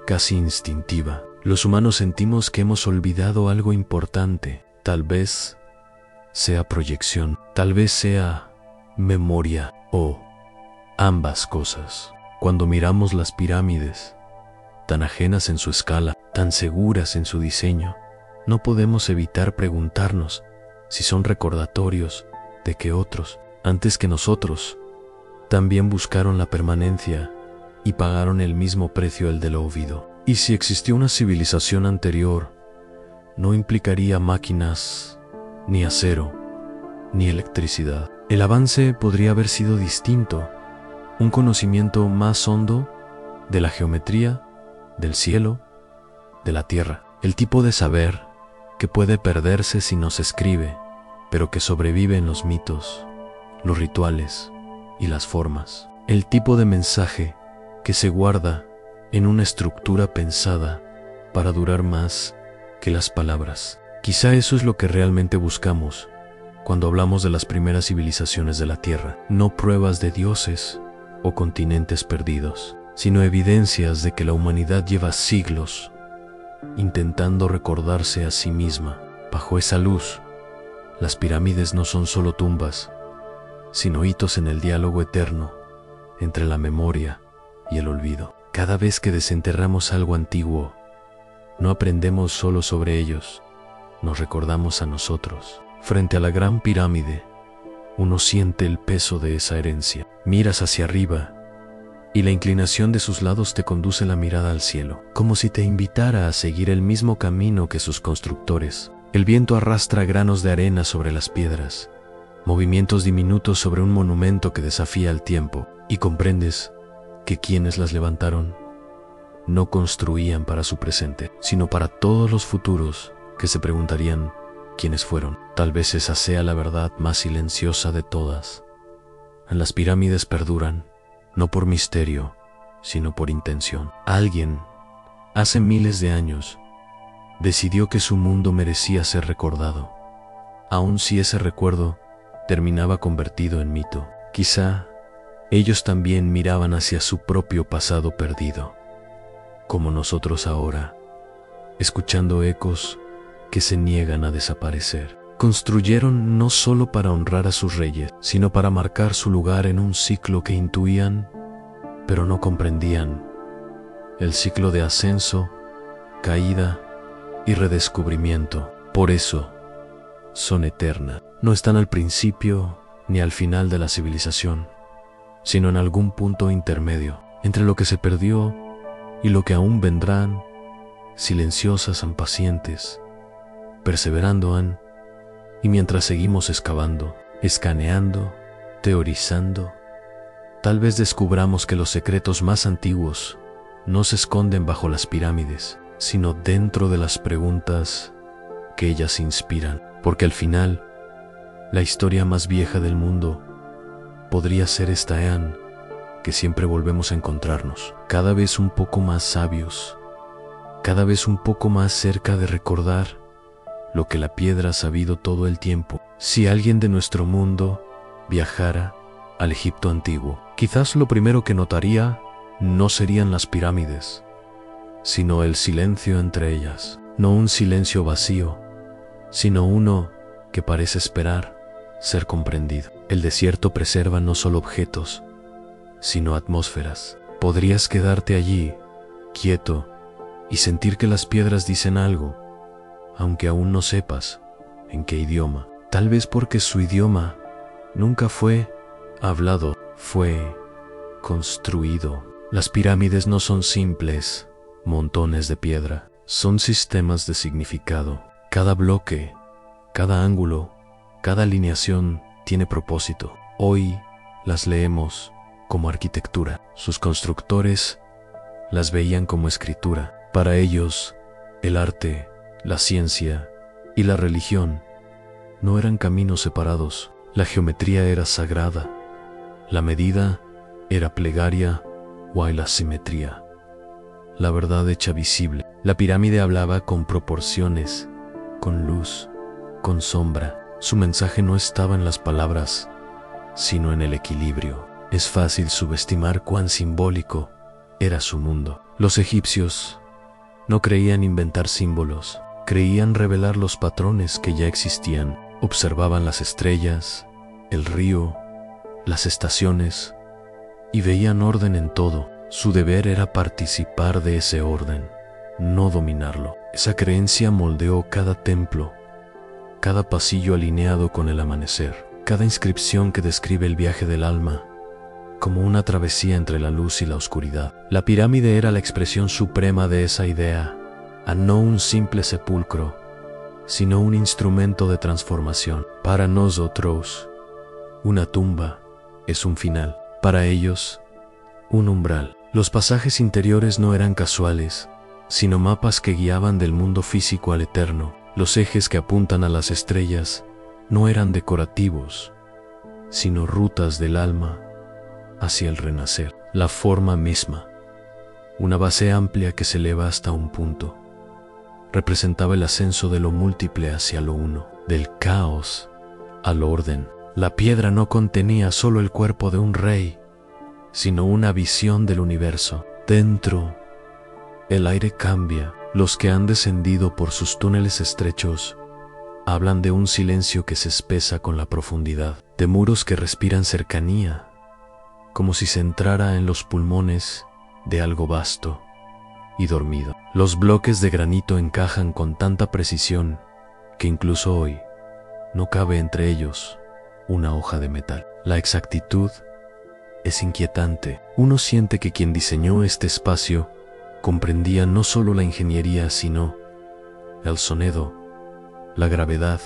casi instintiva. Los humanos sentimos que hemos olvidado algo importante. Tal vez sea proyección, tal vez sea memoria o ambas cosas. Cuando miramos las pirámides, tan ajenas en su escala, tan seguras en su diseño, no podemos evitar preguntarnos si son recordatorios de que otros, antes que nosotros, también buscaron la permanencia y pagaron el mismo precio, el del olvido. Y si existió una civilización anterior, no implicaría máquinas, ni acero, ni electricidad. El avance podría haber sido distinto, un conocimiento más hondo de la geometría, del cielo, de la tierra. El tipo de saber que puede perderse si no se escribe, pero que sobrevive en los mitos, los rituales y las formas. El tipo de mensaje que se guarda en una estructura pensada para durar más que las palabras. Quizá eso es lo que realmente buscamos cuando hablamos de las primeras civilizaciones de la Tierra, no pruebas de dioses o continentes perdidos, sino evidencias de que la humanidad lleva siglos intentando recordarse a sí misma. Bajo esa luz, las pirámides no son solo tumbas, sino hitos en el diálogo eterno entre la memoria y el olvido. Cada vez que desenterramos algo antiguo, no aprendemos solo sobre ellos, nos recordamos a nosotros. Frente a la gran pirámide, uno siente el peso de esa herencia. Miras hacia arriba y la inclinación de sus lados te conduce la mirada al cielo, como si te invitara a seguir el mismo camino que sus constructores. El viento arrastra granos de arena sobre las piedras, movimientos diminutos sobre un monumento que desafía el tiempo, y comprendes que quienes las levantaron no construían para su presente, sino para todos los futuros que se preguntarían quiénes fueron. Tal vez esa sea la verdad más silenciosa de todas. Las pirámides perduran, no por misterio, sino por intención. Alguien, hace miles de años, decidió que su mundo merecía ser recordado, aun si ese recuerdo terminaba convertido en mito. Quizá ellos también miraban hacia su propio pasado perdido, como nosotros ahora, escuchando ecos que se niegan a desaparecer. Construyeron no solo para honrar a sus reyes, sino para marcar su lugar en un ciclo que intuían, pero no comprendían: el ciclo de ascenso, caída y redescubrimiento. Por eso son eternas. No están al principio ni al final de la civilización, sino en algún punto intermedio, entre lo que se perdió y lo que aún vendrán, silenciosas y pacientes, perseverando han, y mientras seguimos excavando, escaneando, teorizando, tal vez descubramos que los secretos más antiguos no se esconden bajo las pirámides, sino dentro de las preguntas que ellas inspiran, porque al final, la historia más vieja del mundo podría ser esta Ean, que siempre volvemos a encontrarnos, cada vez un poco más sabios, cada vez un poco más cerca de recordar lo que la piedra ha sabido todo el tiempo. Si alguien de nuestro mundo viajara al Egipto antiguo, quizás lo primero que notaría no serían las pirámides, sino el silencio entre ellas. No un silencio vacío, sino uno que parece esperar ser comprendido. El desierto preserva no solo objetos, sino atmósferas. Podrías quedarte allí, quieto, y sentir que las piedras dicen algo, aunque aún no sepas en qué idioma. Tal vez porque su idioma nunca fue hablado, fue construido. Las pirámides no son simples montones de piedra, son sistemas de significado. Cada bloque, cada ángulo, cada alineación tiene propósito. Hoy las leemos como arquitectura. Sus constructores las veían como escritura. Para ellos, el arte, la ciencia y la religión no eran caminos separados. La geometría era sagrada, la medida era plegaria o la simetría, la verdad hecha visible. La pirámide hablaba con proporciones, con luz, con sombra. Su mensaje no estaba en las palabras, sino en el equilibrio. Es fácil subestimar cuán simbólico era su mundo. Los egipcios no creían inventar símbolos, creían revelar los patrones que ya existían. Observaban las estrellas, el río, las estaciones, y veían orden en todo. Su deber era participar de ese orden, no dominarlo. Esa creencia moldeó cada templo, cada pasillo alineado con el amanecer, cada inscripción que describe el viaje del alma, como una travesía entre la luz y la oscuridad. La pirámide era la expresión suprema de esa idea, a no un simple sepulcro, sino un instrumento de transformación. Para nosotros, una tumba es un final. Para ellos, un umbral. Los pasajes interiores no eran casuales, sino mapas que guiaban del mundo físico al eterno. Los ejes que apuntan a las estrellas no eran decorativos, sino rutas del alma hacia el renacer. La forma misma, una base amplia que se eleva hasta un punto, representaba el ascenso de lo múltiple hacia lo uno, del caos al orden. La piedra no contenía solo el cuerpo de un rey, sino una visión del universo. Dentro, el aire cambia. Los que han descendido por sus túneles estrechos hablan de un silencio que se espesa con la profundidad, de muros que respiran cercanía, como si se entrara en los pulmones de algo vasto y dormido. Los bloques de granito encajan con tanta precisión que incluso hoy no cabe entre ellos una hoja de metal. La exactitud es inquietante. Uno siente que quien diseñó este espacio comprendía no solo la ingeniería, sino el sonido, la gravedad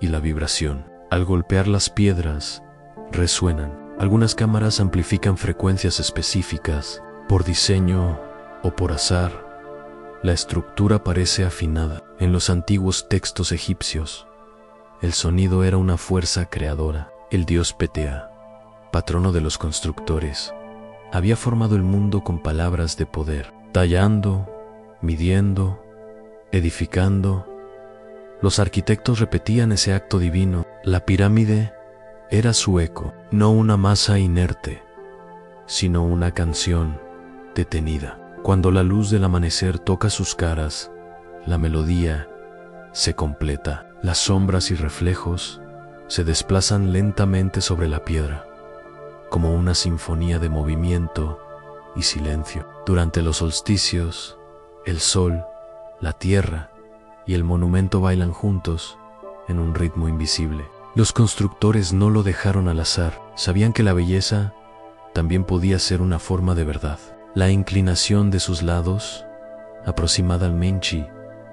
y la vibración. Al golpear las piedras, resuenan. Algunas cámaras amplifican frecuencias específicas. Por diseño o por azar, la estructura parece afinada. En los antiguos textos egipcios, el sonido era una fuerza creadora. El dios Ptea, patrono de los constructores, había formado el mundo con palabras de poder, tallando, midiendo, edificando. Los arquitectos repetían ese acto divino. La pirámide era su eco, no una masa inerte, sino una canción detenida. Cuando la luz del amanecer toca sus caras, la melodía se completa. Las sombras y reflejos se desplazan lentamente sobre la piedra, como una sinfonía de movimiento y silencio. Durante los solsticios, el sol, la tierra y el monumento bailan juntos en un ritmo invisible. Los constructores no lo dejaron al azar. Sabían que la belleza también podía ser una forma de verdad. La inclinación de sus lados, aproximadamente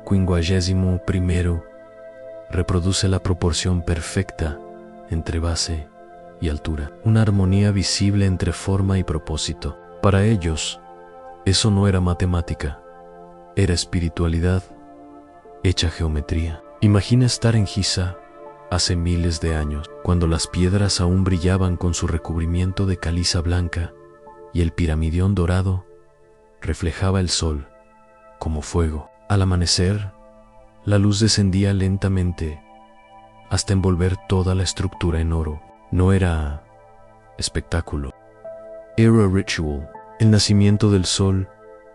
51, reproduce la proporción perfecta entre base y altura, una armonía visible entre forma y propósito. Para ellos, eso no era matemática, era espiritualidad hecha geometría. Imagina estar en Giza hace miles de años, cuando las piedras aún brillaban con su recubrimiento de caliza blanca y el piramidión dorado reflejaba el sol como fuego. Al amanecer, la luz descendía lentamente hasta envolver toda la estructura en oro. No era espectáculo, era ritual. El nacimiento del sol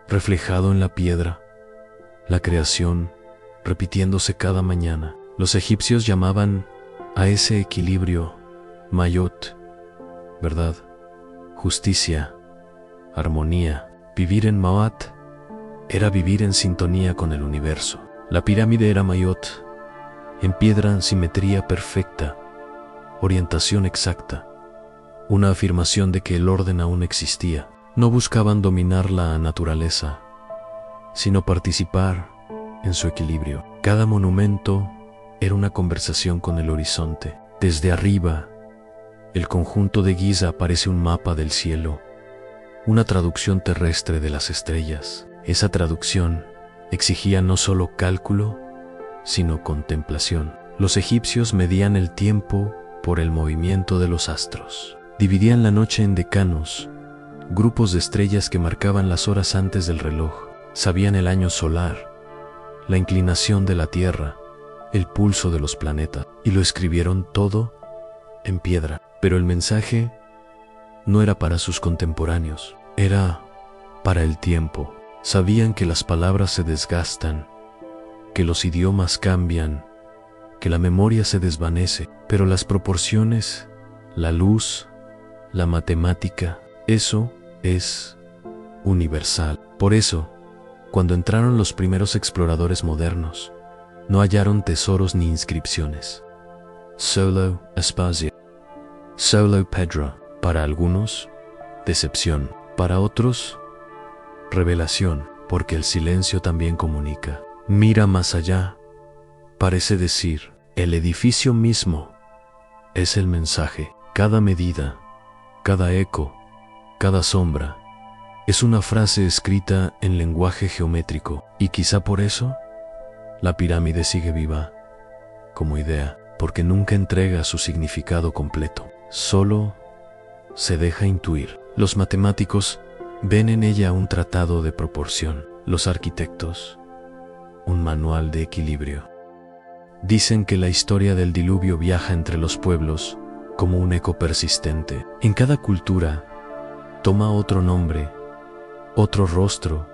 reflejado en la piedra, la creación repitiéndose cada mañana. Los egipcios llamaban a ese equilibrio Mayot, verdad, justicia, armonía. Vivir en Maat era vivir en sintonía con el universo. La pirámide era Mayot, en piedra, simetría perfecta, orientación exacta, una afirmación de que el orden aún existía. No buscaban dominar la naturaleza, sino participar en su equilibrio. Cada monumento era una conversación con el horizonte. Desde arriba, el conjunto de Giza parece un mapa del cielo, una traducción terrestre de las estrellas. Esa traducción exigía no solo cálculo, sino contemplación. Los egipcios medían el tiempo por el movimiento de los astros. Dividían la noche en decanos, grupos de estrellas que marcaban las horas antes del reloj. Sabían el año solar, la inclinación de la Tierra, el pulso de los planetas, y lo escribieron todo en piedra. Pero el mensaje no era para sus contemporáneos, era para el tiempo. Sabían que las palabras se desgastan, que los idiomas cambian, que la memoria se desvanece, pero las proporciones, la luz, la matemática, eso es universal. Por eso, cuando entraron los primeros exploradores modernos, no hallaron tesoros ni inscripciones. Solo espacio, solo pedra. Para algunos, decepción. Para otros, revelación, porque el silencio también comunica. Mira más allá, parece decir, el edificio mismo es el mensaje. Cada medida, cada eco, cada sombra, es una frase escrita en lenguaje geométrico, y quizá por eso, la pirámide sigue viva, como idea, porque nunca entrega su significado completo, solo se deja intuir. Los matemáticos ven en ella un tratado de proporción, los arquitectos, un manual de equilibrio. Dicen que la historia del diluvio viaja entre los pueblos como un eco persistente. En cada cultura toma otro nombre, otro rostro,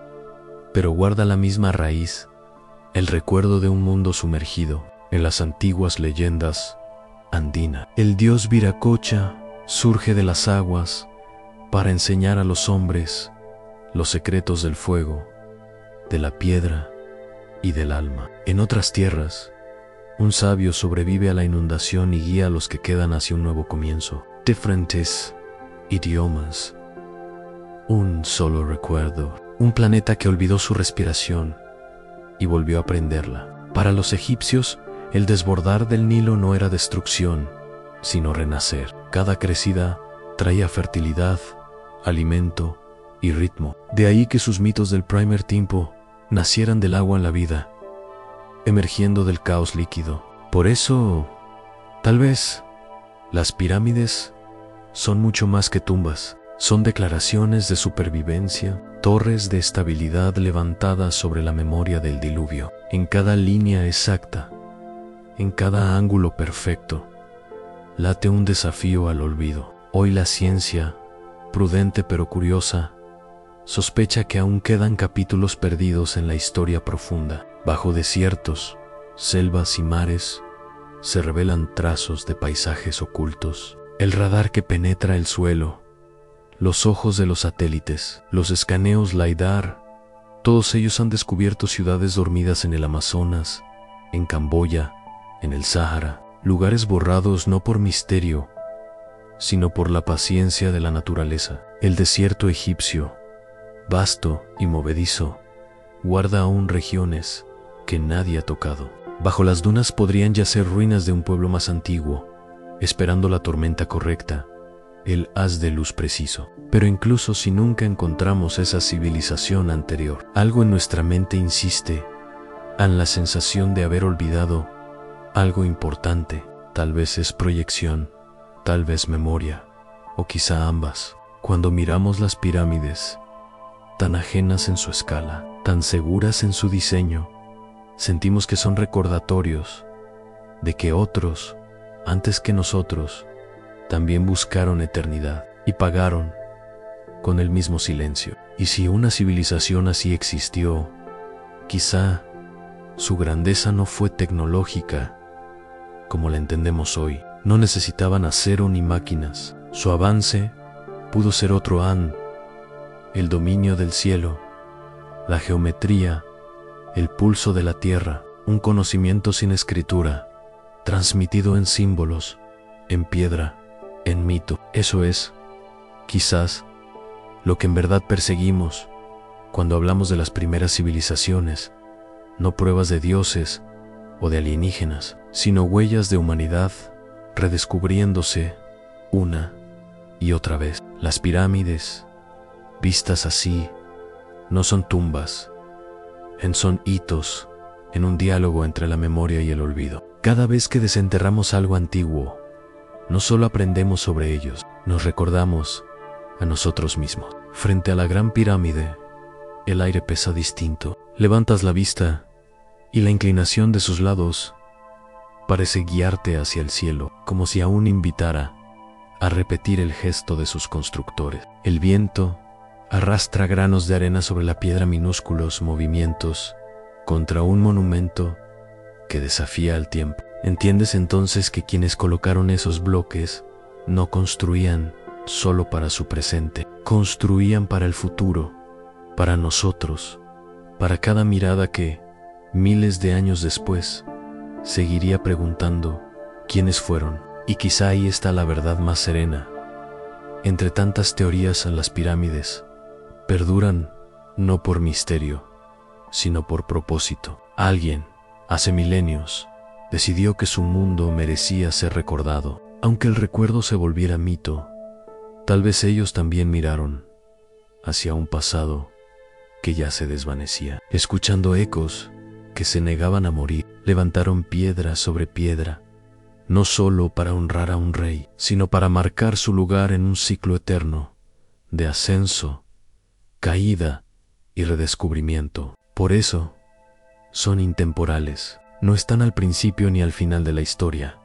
pero guarda la misma raíz, el recuerdo de un mundo sumergido. En las antiguas leyendas andinas, el dios Viracocha surge de las aguas para enseñar a los hombres los secretos del fuego, de la piedra y del alma. En otras tierras, un sabio sobrevive a la inundación y guía a los que quedan hacia un nuevo comienzo. Diferentes idiomas, un solo recuerdo, un planeta que olvidó su respiración y volvió a aprenderla. Para los egipcios, el desbordar del Nilo no era destrucción, sino renacer. Cada crecida traía fertilidad, alimento y ritmo. De ahí que sus mitos del primer tiempo nacieran del agua en la vida, emergiendo del caos líquido. Por eso, tal vez, las pirámides son mucho más que tumbas. Son declaraciones de supervivencia, torres de estabilidad levantadas sobre la memoria del diluvio. En cada línea exacta, en cada ángulo perfecto, late un desafío al olvido. Hoy la ciencia, prudente pero curiosa, sospecha que aún quedan capítulos perdidos en la historia profunda. Bajo desiertos, selvas y mares, se revelan trazos de paisajes ocultos. El radar que penetra el suelo, los ojos de los satélites, los escaneos LiDAR, todos ellos han descubierto ciudades dormidas en el Amazonas, en Camboya, en el Sáhara, lugares borrados no por misterio, sino por la paciencia de la naturaleza. El desierto egipcio, vasto y movedizo, guarda aún regiones que nadie ha tocado. Bajo las dunas podrían yacer ruinas de un pueblo más antiguo, esperando la tormenta correcta, el haz de luz preciso. Pero incluso si nunca encontramos esa civilización anterior, algo en nuestra mente insiste en la sensación de haber olvidado algo importante. Tal vez es proyección, tal vez memoria, o quizá ambas. Cuando miramos las pirámides, tan ajenas en su escala, tan seguras en su diseño, sentimos que son recordatorios de que otros, antes que nosotros, también buscaron eternidad y pagaron con el mismo silencio. Y si una civilización así existió, quizá su grandeza no fue tecnológica como la entendemos hoy. No necesitaban acero ni máquinas. Su avance pudo ser otro el dominio del cielo, la geometría, el pulso de la tierra, un conocimiento sin escritura, transmitido en símbolos, en piedra, en mito. Eso es, quizás, lo que en verdad perseguimos cuando hablamos de las primeras civilizaciones, no pruebas de dioses o de alienígenas, sino huellas de humanidad redescubriéndose una y otra vez. Las pirámides, vistas así, no son tumbas, son hitos en un diálogo entre la memoria y el olvido. Cada vez que desenterramos algo antiguo, no solo aprendemos sobre ellos, nos recordamos a nosotros mismos. Frente a la gran pirámide, el aire pesa distinto. Levantas la vista y la inclinación de sus lados parece guiarte hacia el cielo, como si aún invitara a repetir el gesto de sus constructores. El viento arrastra granos de arena sobre la piedra, minúsculos movimientos contra un monumento que desafía al tiempo. Entiendes entonces que quienes colocaron esos bloques no construían solo para su presente, construían para el futuro, para nosotros, para cada mirada que, miles de años después, seguiría preguntando quiénes fueron. Y quizá ahí está la verdad más serena Entre tantas teorías, las pirámides perduran no por misterio, sino por propósito. Alguien, hace milenios, decidió que su mundo merecía ser recordado. Aunque el recuerdo se volviera mito, tal vez ellos también miraron hacia un pasado que ya se desvanecía. Escuchando ecos que se negaban a morir, levantaron piedra sobre piedra, no solo para honrar a un rey, sino para marcar su lugar en un ciclo eterno de ascenso, caída y redescubrimiento. Por eso, son intemporales. No están al principio ni al final de la historia,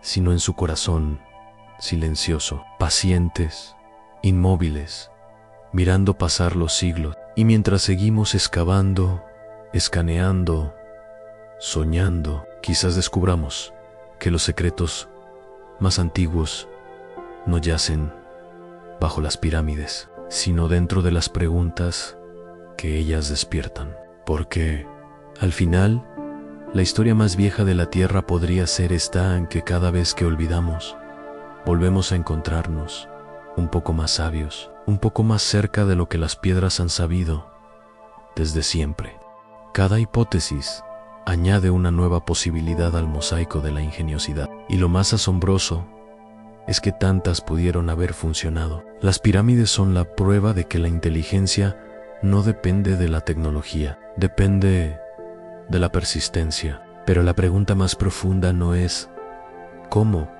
sino en su corazón silencioso, pacientes, inmóviles, mirando pasar los siglos. Y mientras seguimos excavando, escaneando, soñando, quizás descubramos que los secretos más antiguos no yacen bajo las pirámides, sino dentro de las preguntas que ellas despiertan. Porque, al final, la historia más vieja de la Tierra podría ser esta en que cada vez que olvidamos, volvemos a encontrarnos un poco más sabios, un poco más cerca de lo que las piedras han sabido desde siempre. Cada hipótesis añade una nueva posibilidad al mosaico de la ingeniosidad. Y lo más asombroso es que tantas pudieron haber funcionado. Las pirámides son la prueba de que la inteligencia no depende de la tecnología, depende de la persistencia. Pero la pregunta más profunda no es ¿cómo?,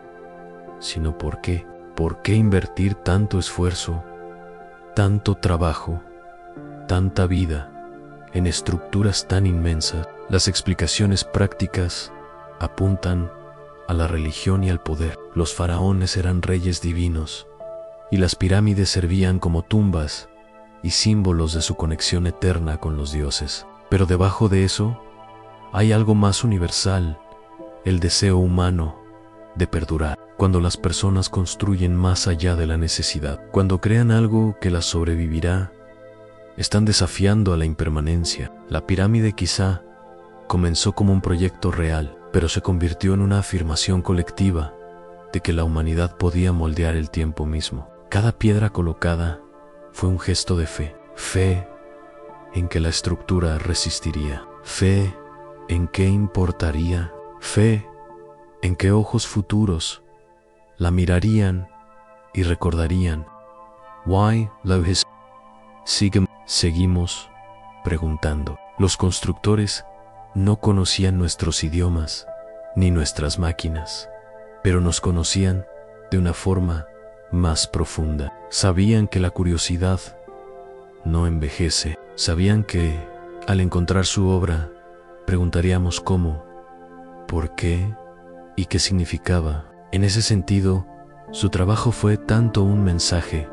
sino ¿por qué? ¿Por qué invertir tanto esfuerzo, tanto trabajo, tanta vida en estructuras tan inmensas? Las explicaciones prácticas apuntan a la religión y al poder. Los faraones eran reyes divinos, y las pirámides servían como tumbas y símbolos de su conexión eterna con los dioses. Pero debajo de eso hay algo más universal, el deseo humano de perdurar. Cuando las personas construyen más allá de la necesidad, cuando crean algo que las sobrevivirá, están desafiando a la impermanencia. La pirámide quizá comenzó como un proyecto real, pero se convirtió en una afirmación colectiva de que la humanidad podía moldear el tiempo mismo. Cada piedra colocada fue un gesto de fe. Fe en que la estructura resistiría. Fe en que importaría. Fe en que ojos futuros la mirarían y recordarían. Why love his. Seguimos preguntando. Los constructores no conocían nuestros idiomas ni nuestras máquinas, pero nos conocían de una forma más profunda. Sabían que la curiosidad no envejece. Sabían que al encontrar su obra preguntaríamos cómo, por qué y qué significaba. En ese sentido, su trabajo fue tanto un mensaje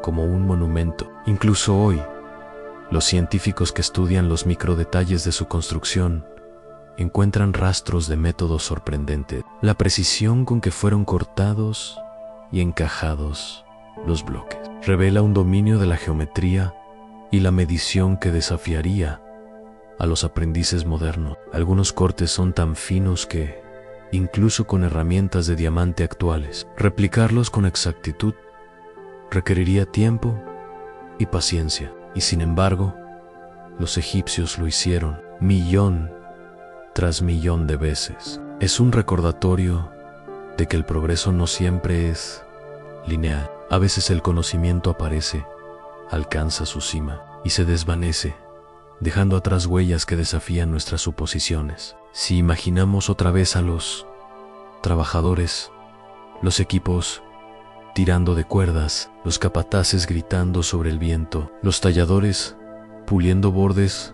como un monumento. Incluso hoy, los científicos que estudian los microdetalles de su construcción encuentran rastros de métodos sorprendentes. La precisión con que fueron cortados y encajados los bloques revela un dominio de la geometría y la medición que desafiaría a los aprendices modernos. Algunos cortes son tan finos que, incluso con herramientas de diamante actuales, replicarlos con exactitud requeriría tiempo y paciencia. Y sin embargo, los egipcios lo hicieron millón tras millón de veces. Es un recordatorio de que el progreso no siempre es lineal. A veces el conocimiento aparece, alcanza su cima y se desvanece, dejando atrás huellas que desafían nuestras suposiciones. Si imaginamos otra vez a los trabajadores, los equipos tirando de cuerdas, los capataces gritando sobre el viento, los talladores puliendo bordes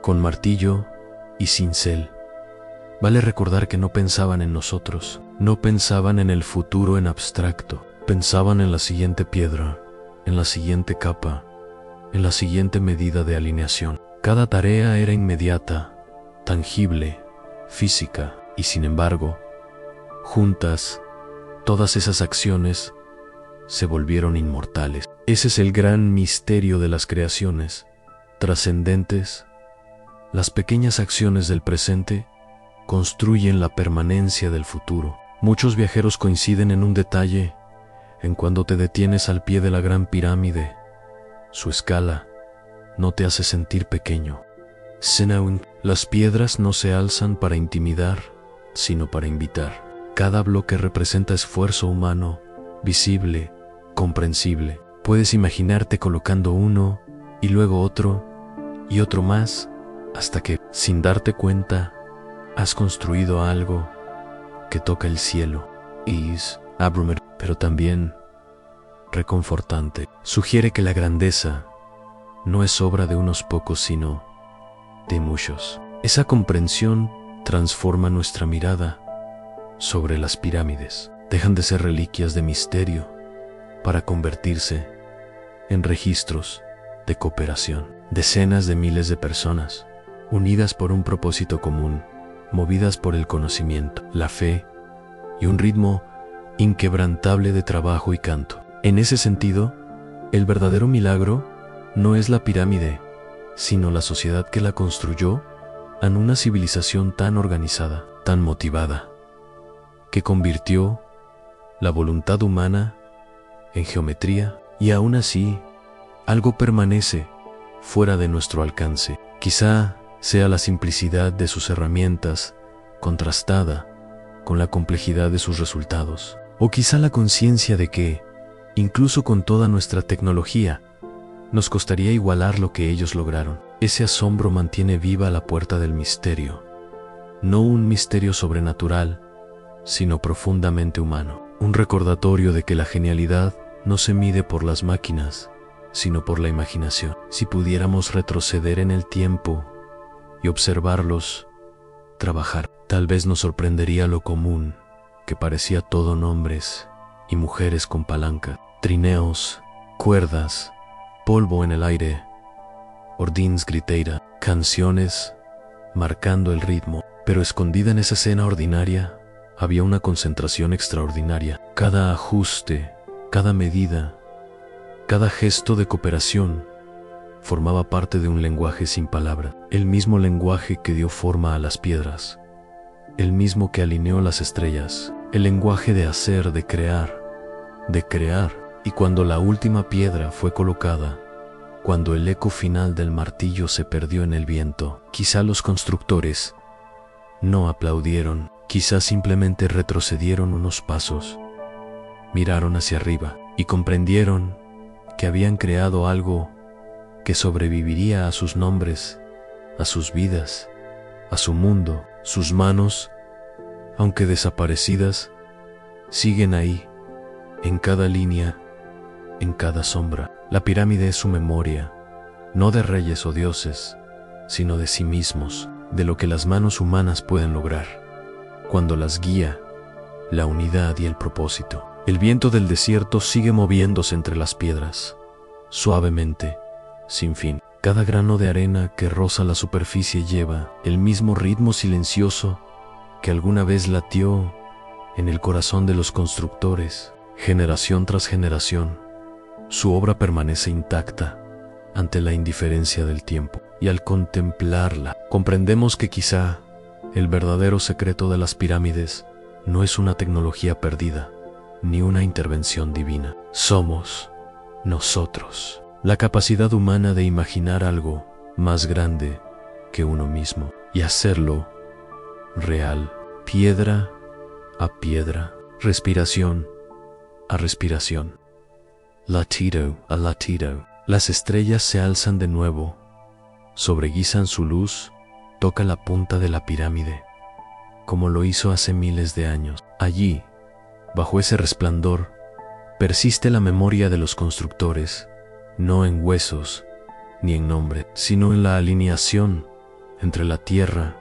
con martillo y cincel, vale recordar que no pensaban en nosotros, no pensaban en el futuro en abstracto, pensaban en la siguiente piedra, en la siguiente capa, en la siguiente medida de alineación. Cada tarea era inmediata, tangible, física, y sin embargo, juntas, todas esas acciones se volvieron inmortales. Ese es el gran misterio de las creaciones trascendentes. Las pequeñas acciones del presente construyen la permanencia del futuro. Muchos viajeros coinciden en un detalle En cuando te detienes al pie de la Gran Pirámide, su escala no te hace sentir pequeño. Las piedras no se alzan para intimidar, sino para invitar. Cada bloque representa esfuerzo humano, visible, comprensible. Puedes imaginarte colocando uno, y luego otro, y otro más, hasta que, sin darte cuenta, has construido algo que toca el cielo. Es abrumador, pero también reconfortante. Sugiere que la grandeza no es obra de unos pocos, sino de muchos. Esa comprensión transforma nuestra mirada sobre las pirámides. Dejan de ser reliquias de misterio para convertirse en registros de cooperación. Decenas de miles de personas, unidas por un propósito común, movidas por el conocimiento, la fe y un ritmo inquebrantable de trabajo y canto. En ese sentido, el verdadero milagro no es la pirámide, sino la sociedad que la construyó en una civilización tan organizada, tan motivada, que convirtió la voluntad humana en geometría, y aún así, algo permanece fuera de nuestro alcance. Quizá sea la simplicidad de sus herramientas, contrastada con la complejidad de sus resultados. O quizá la conciencia de que, incluso con toda nuestra tecnología, nos costaría igualar lo que ellos lograron. Ese asombro mantiene viva la puerta del misterio. No un misterio sobrenatural, sino profundamente humano. Un recordatorio de que la genialidad no se mide por las máquinas, sino por la imaginación. Si pudiéramos retroceder en el tiempo y observarlos trabajar, tal vez nos sorprendería lo común, que parecía todo hombres y mujeres con palanca, trineos, cuerdas, polvo en el aire, ordins griteira, canciones marcando el ritmo. Pero escondida en esa escena ordinaria había una concentración extraordinaria. Cada ajuste, cada medida, cada gesto de cooperación formaba parte de un lenguaje sin palabra, el mismo lenguaje que dio forma a las piedras, el mismo que alineó las estrellas, el lenguaje de hacer, de crear. Y cuando la última piedra fue colocada, cuando el eco final del martillo se perdió en el viento, quizá los constructores no aplaudieron, quizá simplemente retrocedieron unos pasos, miraron hacia arriba y comprendieron que habían creado algo que sobreviviría a sus nombres, a sus vidas, a su mundo. Sus manos, aunque desaparecidas, siguen ahí, en cada línea, en cada sombra. La pirámide es su memoria, no de reyes o dioses, sino de sí mismos, de lo que las manos humanas pueden lograr, cuando las guía la unidad y el propósito. El viento del desierto sigue moviéndose entre las piedras, suavemente, sin fin. Cada grano de arena que roza la superficie lleva el mismo ritmo silencioso que alguna vez latió en el corazón de los constructores, generación tras generación. Su obra permanece intacta ante la indiferencia del tiempo, y al contemplarla, comprendemos que quizá el verdadero secreto de las pirámides no es una tecnología perdida, ni una intervención divina. Somos nosotros, la capacidad humana de imaginar algo más grande que uno mismo y hacerlo real, piedra a piedra, respiración a respiración, latido a latido. Las estrellas se alzan de nuevo, sobreguisan su luz, toca la punta de la pirámide, como lo hizo hace miles de años. Allí, bajo ese resplandor, persiste la memoria de los constructores, no en huesos ni en nombre, sino en la alineación entre la tierra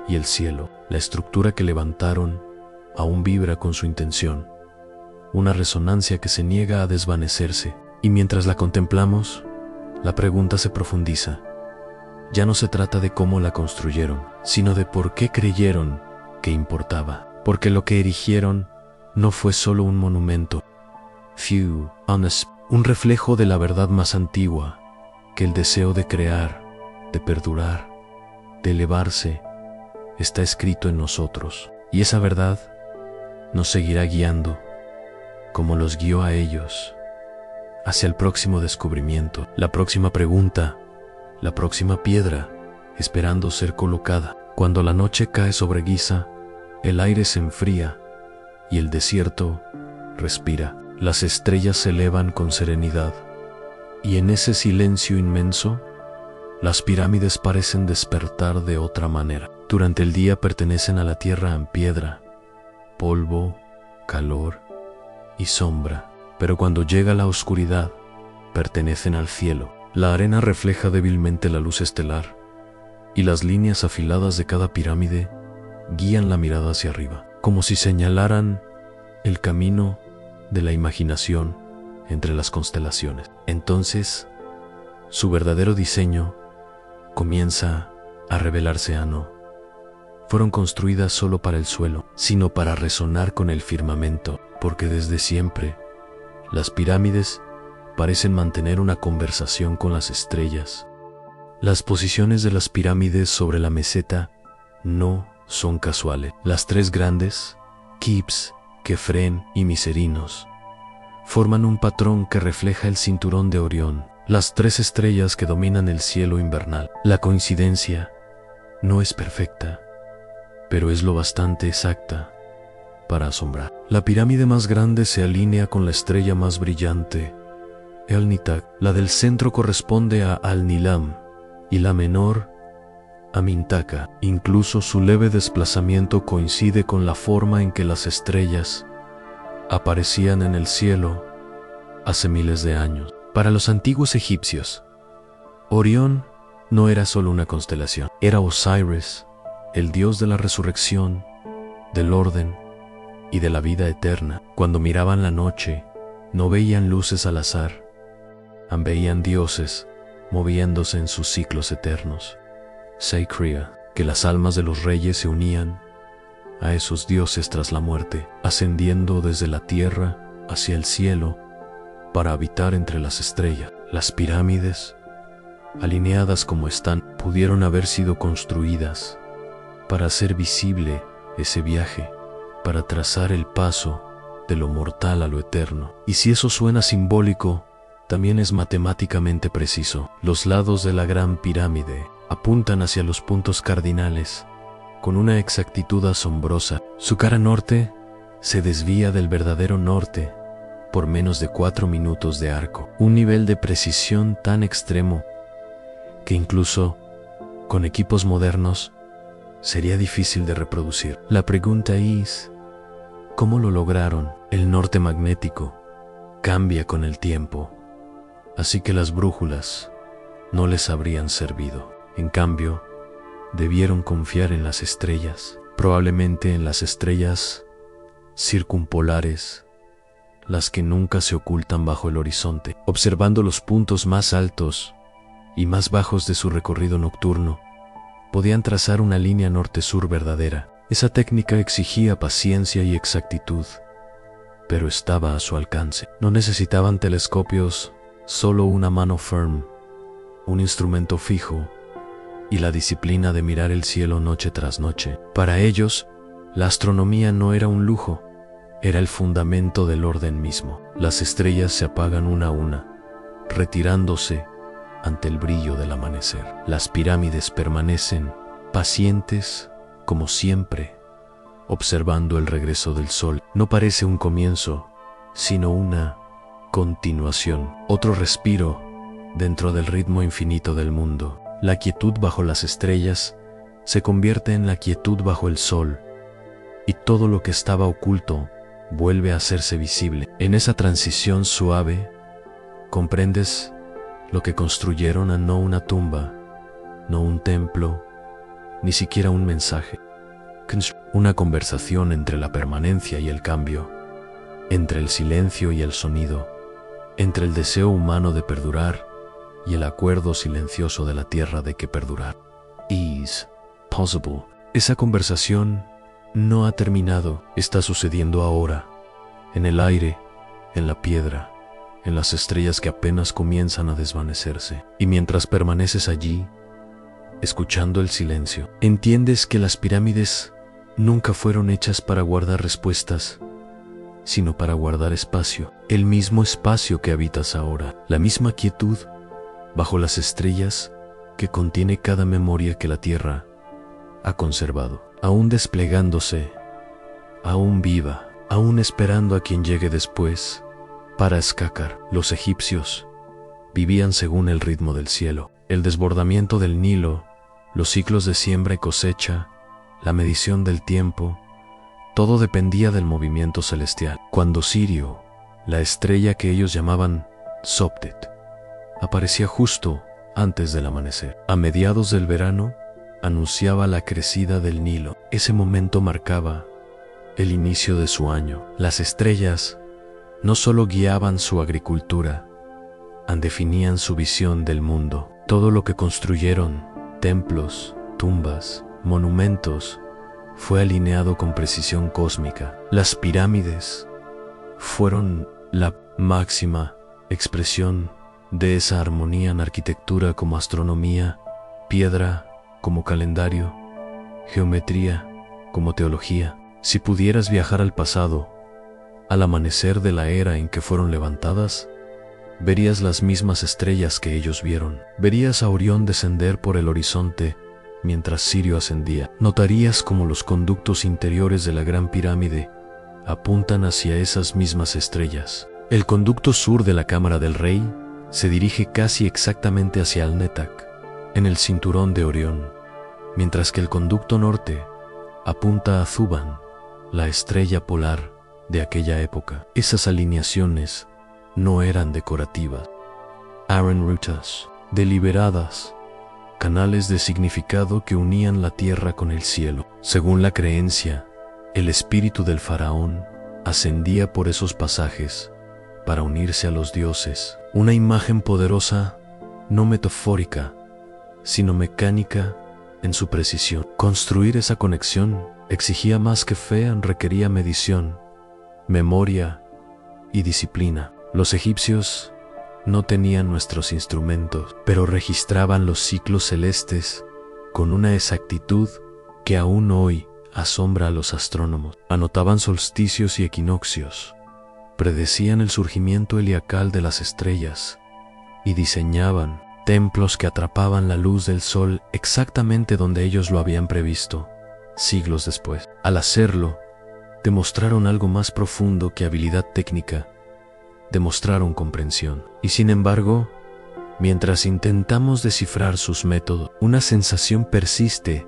y el cielo. La estructura que levantaron aún vibra con su intención, una resonancia que se niega a desvanecerse. Y mientras la contemplamos, la pregunta se profundiza. Ya no se trata de cómo la construyeron, sino de por qué creyeron que importaba. Porque lo que erigieron no fue solo un monumento, un reflejo de la verdad más antigua, que el deseo de crear, de perdurar, de elevarse, está escrito en nosotros. Y esa verdad nos seguirá guiando como los guió a ellos hacia el próximo descubrimiento, la próxima pregunta, la próxima piedra, esperando ser colocada. Cuando la noche cae sobre Giza, el aire se enfría y el desierto respira. Las estrellas se elevan con serenidad, y en ese silencio inmenso, las pirámides parecen despertar de otra manera. Durante el día pertenecen a la tierra en piedra, polvo, calor y sombra, pero cuando llega la oscuridad, pertenecen al cielo. La arena refleja débilmente la luz estelar, y las líneas afiladas de cada pirámide guían la mirada hacia arriba, como si señalaran el camino de la imaginación entre las constelaciones. Entonces, su verdadero diseño comienza a revelarse. No fueron construidas solo para el suelo, sino para resonar con el firmamento, porque desde siempre las pirámides parecen mantener una conversación con las estrellas. Las posiciones de las pirámides sobre la meseta no son casuales. Las tres grandes, Keops, Kefren y Miserinos, forman un patrón que refleja el cinturón de Orión, las tres estrellas que dominan el cielo invernal. La coincidencia no es perfecta, pero es lo bastante exacta para asombrar. La pirámide más grande se alinea con la estrella más brillante, El Nitak. La del centro corresponde a Al-Nilam y la menor a Mintaka. Incluso su leve desplazamiento coincide con la forma en que las estrellas aparecían en el cielo hace miles de años. Para los antiguos egipcios, Orión no era solo una constelación, era Osiris, el dios de la resurrección, del orden y de la vida eterna. Cuando miraban la noche, no veían luces al azar, veían dioses moviéndose en sus ciclos eternos. Se creía que las almas de los reyes se unían a esos dioses tras la muerte, ascendiendo desde la tierra hacia el cielo para habitar entre las estrellas. Las pirámides, alineadas como están, pudieron haber sido construidas para hacer visible ese viaje, para trazar el paso de lo mortal a lo eterno. Y si eso suena simbólico, también es matemáticamente preciso. Los lados de la gran pirámide apuntan hacia los puntos cardinales con una exactitud asombrosa. Su cara norte se desvía del verdadero norte por menos de 4 minutos de arco, un nivel de precisión tan extremo que incluso con equipos modernos sería difícil de reproducir. La pregunta es, ¿cómo lo lograron? El norte magnético cambia con el tiempo, así que las brújulas no les habrían servido. En cambio, debieron confiar en las estrellas, probablemente en las estrellas circumpolares, las que nunca se ocultan bajo el horizonte. Observando los puntos más altos y más bajos de su recorrido nocturno, podían trazar una línea norte-sur verdadera. Esa técnica exigía paciencia y exactitud, pero estaba a su alcance. No necesitaban telescopios, solo una mano firme, un instrumento fijo y la disciplina de mirar el cielo noche tras noche. Para ellos, la astronomía no era un lujo, era el fundamento del orden mismo. Las estrellas se apagan una a una, retirándose ante el brillo del amanecer. Las pirámides permanecen pacientes como siempre, observando el regreso del sol. No parece un comienzo, sino una continuación, otro respiro dentro del ritmo infinito del mundo. La quietud bajo las estrellas se convierte en la quietud bajo el sol, y todo lo que estaba oculto vuelve a hacerse visible. En esa transición suave, comprendes lo que construyeron a no una tumba, no un templo, ni siquiera un mensaje. Una conversación entre la permanencia y el cambio, entre el silencio y el sonido, entre el deseo humano de perdurar y el acuerdo silencioso de la tierra de que perdurar. Is possible. Esa conversación no ha terminado, está sucediendo ahora, en el aire, en la piedra, en las estrellas que apenas comienzan a desvanecerse. Y mientras permaneces allí, escuchando el silencio, entiendes que las pirámides nunca fueron hechas para guardar respuestas, sino para guardar espacio, el mismo espacio que habitas ahora, la misma quietud bajo las estrellas que contiene cada memoria que la Tierra ha conservado, aún desplegándose, aún viva, aún esperando a quien llegue después para escacar. Los egipcios vivían según el ritmo del cielo, el desbordamiento del Nilo, los ciclos de siembra y cosecha, la medición del tiempo. Todo dependía del movimiento celestial. Cuando Sirio, la estrella que ellos llamaban Sopdet, aparecía justo antes del amanecer, a mediados del verano, anunciaba la crecida del Nilo. Ese momento marcaba el inicio de su año. Las estrellas no solo guiaban su agricultura, definían su visión del mundo. Todo lo que construyeron, templos, tumbas, monumentos, fue alineado con precisión cósmica. Las pirámides fueron la máxima expresión de esa armonía en arquitectura como astronomía, piedra como calendario, geometría como teología. Si pudieras viajar al pasado, al amanecer de la era en que fueron levantadas, verías las mismas estrellas que ellos vieron. Verías a Orión descender por el horizonte mientras Sirio ascendía. Notarías cómo los conductos interiores de la Gran Pirámide apuntan hacia esas mismas estrellas. El conducto sur de la Cámara del Rey se dirige casi exactamente hacia Alnetak, en el cinturón de Orión, mientras que el conducto norte apunta a Zuban, la estrella polar de aquella época. Esas alineaciones no eran decorativas, eran rutas deliberadas, canales de significado que unían la tierra con el cielo. Según la creencia, el espíritu del faraón ascendía por esos pasajes para unirse a los dioses. Una imagen poderosa, no metafórica, sino mecánica en su precisión. Construir esa conexión exigía más que fe, requería medición, memoria y disciplina. Los egipcios no tenían nuestros instrumentos, pero registraban los ciclos celestes con una exactitud que aún hoy asombra a los astrónomos. Anotaban solsticios y equinoccios, predecían el surgimiento heliacal de las estrellas y diseñaban templos que atrapaban la luz del sol exactamente donde ellos lo habían previsto, siglos después. Al hacerlo, demostraron algo más profundo que habilidad técnica, demostraron comprensión. Y sin embargo, mientras intentamos descifrar sus métodos, una sensación persiste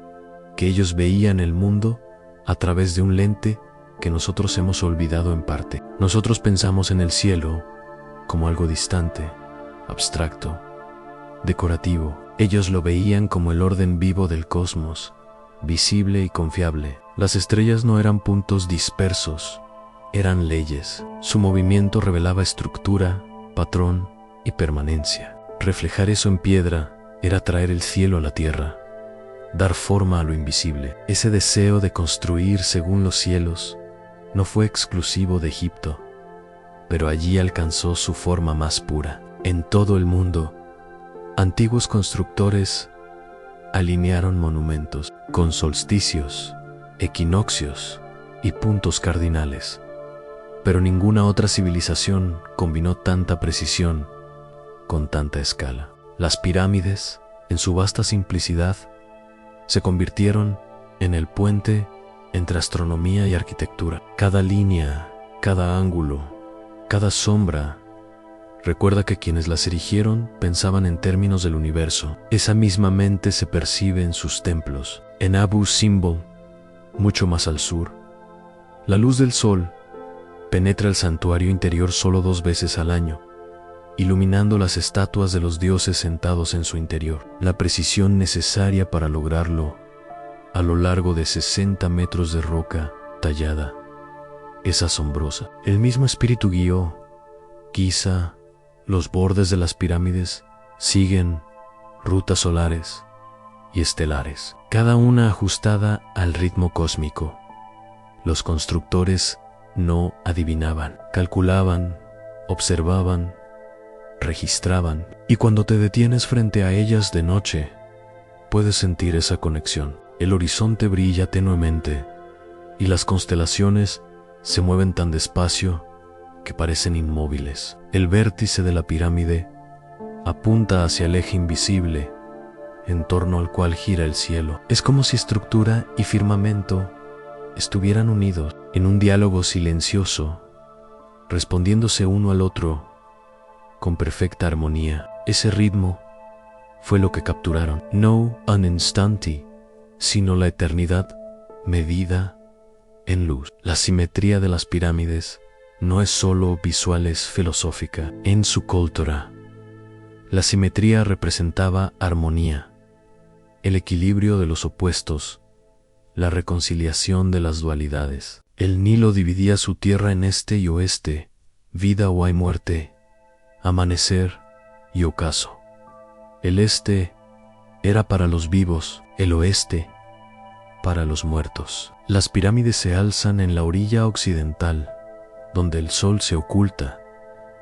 que ellos veían el mundo a través de un lente que nosotros hemos olvidado en parte. Nosotros pensamos en el cielo como algo distante, abstracto, decorativo. Ellos lo veían como el orden vivo del cosmos, visible y confiable. Las estrellas no eran puntos dispersos, eran leyes. Su movimiento revelaba estructura, patrón y permanencia. Reflejar eso en piedra era traer el cielo a la tierra, dar forma a lo invisible. Ese deseo de construir según los cielos no fue exclusivo de Egipto, pero allí alcanzó su forma más pura. En todo el mundo, antiguos constructores alinearon monumentos con solsticios, equinoccios y puntos cardinales, pero ninguna otra civilización combinó tanta precisión con tanta escala. Las pirámides, en su vasta simplicidad, se convirtieron en el puente entre astronomía y arquitectura. Cada línea, cada ángulo, cada sombra recuerda que quienes las erigieron pensaban en términos del universo. Esa misma mente se percibe en sus templos. En Abu Simbel, mucho más al sur, la luz del sol penetra el santuario interior solo 2 veces al año, iluminando las estatuas de los dioses sentados en su interior. La precisión necesaria para lograrlo, a lo largo de 60 metros de roca tallada, es asombrosa. El mismo espíritu guió Giza. Los bordes de las pirámides siguen rutas solares y estelares, cada una ajustada al ritmo cósmico. Los constructores no adivinaban, calculaban, observaban, registraban, y cuando te detienes frente a ellas de noche, puedes sentir esa conexión. El horizonte brilla tenuemente y las constelaciones se mueven tan despacio que parecen inmóviles. El vértice de la pirámide apunta hacia el eje invisible en torno al cual gira el cielo. Es como si estructura y firmamento estuvieran unidos en un diálogo silencioso, respondiéndose uno al otro con perfecta armonía. Ese ritmo fue lo que capturaron. No un instante, sino la eternidad medida en luz. La simetría de las pirámides no es solo visual, es filosófica. En su cultura, la simetría representaba armonía, el equilibrio de los opuestos, la reconciliación de las dualidades. El Nilo dividía su tierra en este y oeste, vida o hay muerte, amanecer y ocaso. El este era para los vivos, el oeste para los muertos. Las pirámides se alzan en la orilla occidental, donde el sol se oculta,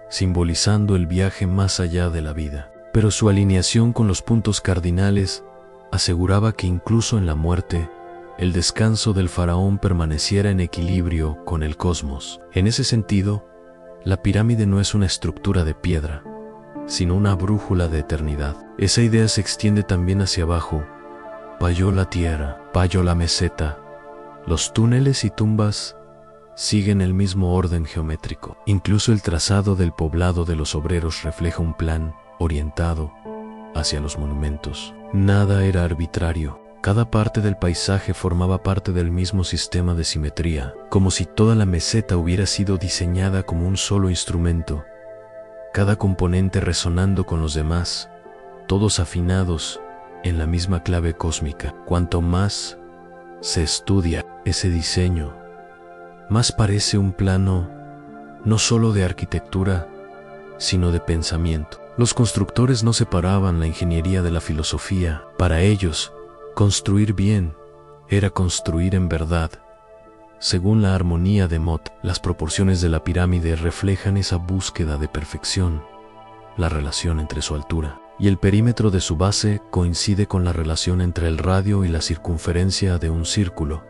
simbolizando el viaje más allá de la vida. Pero su alineación con los puntos cardinales aseguraba que incluso en la muerte, el descanso del faraón permaneciera en equilibrio con el cosmos. En ese sentido, la pirámide no es una estructura de piedra, sino una brújula de eternidad. Esa idea se extiende también hacia abajo. Payó la tierra, payó la meseta. Los túneles y tumbas siguen el mismo orden geométrico. Incluso el trazado del poblado de los obreros refleja un plan orientado hacia los monumentos. Nada era arbitrario. Cada parte del paisaje formaba parte del mismo sistema de simetría, como si toda la meseta hubiera sido diseñada como un solo instrumento, cada componente resonando con los demás, todos afinados en la misma clave cósmica. Cuanto más se estudia ese diseño, más parece un plano no solo de arquitectura, sino de pensamiento. Los constructores no separaban la ingeniería de la filosofía. Para ellos, construir bien era construir en verdad. Según la armonía de Mott, las proporciones de la pirámide reflejan esa búsqueda de perfección. La relación entre su altura y el perímetro de su base coincide con la relación entre el radio y la circunferencia de un círculo.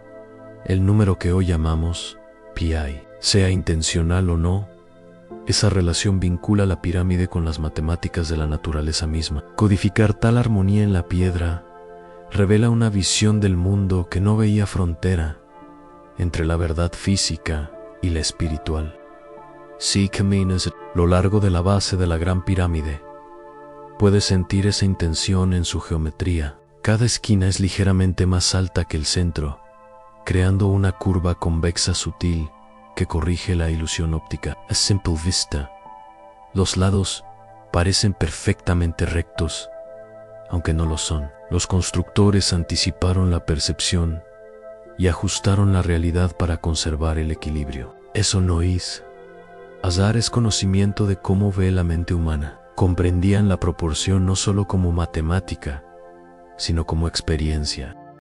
El número que hoy llamamos pi, sea intencional o no, esa relación vincula la pirámide con las matemáticas de la naturaleza misma. Codificar tal armonía en la piedra revela una visión del mundo que no veía frontera entre la verdad física y la espiritual. Si caminas a lo largo de la base de la gran pirámide, puedes sentir esa intención en su geometría. Cada esquina es ligeramente más alta que el centro, creando una curva convexa sutil que corrige la ilusión óptica. A simple vista, los lados parecen perfectamente rectos, aunque no lo son. Los constructores anticiparon la percepción y ajustaron la realidad para conservar el equilibrio. Eso no es azar, es conocimiento de cómo ve la mente humana. Comprendían la proporción no solo como matemática, sino como experiencia.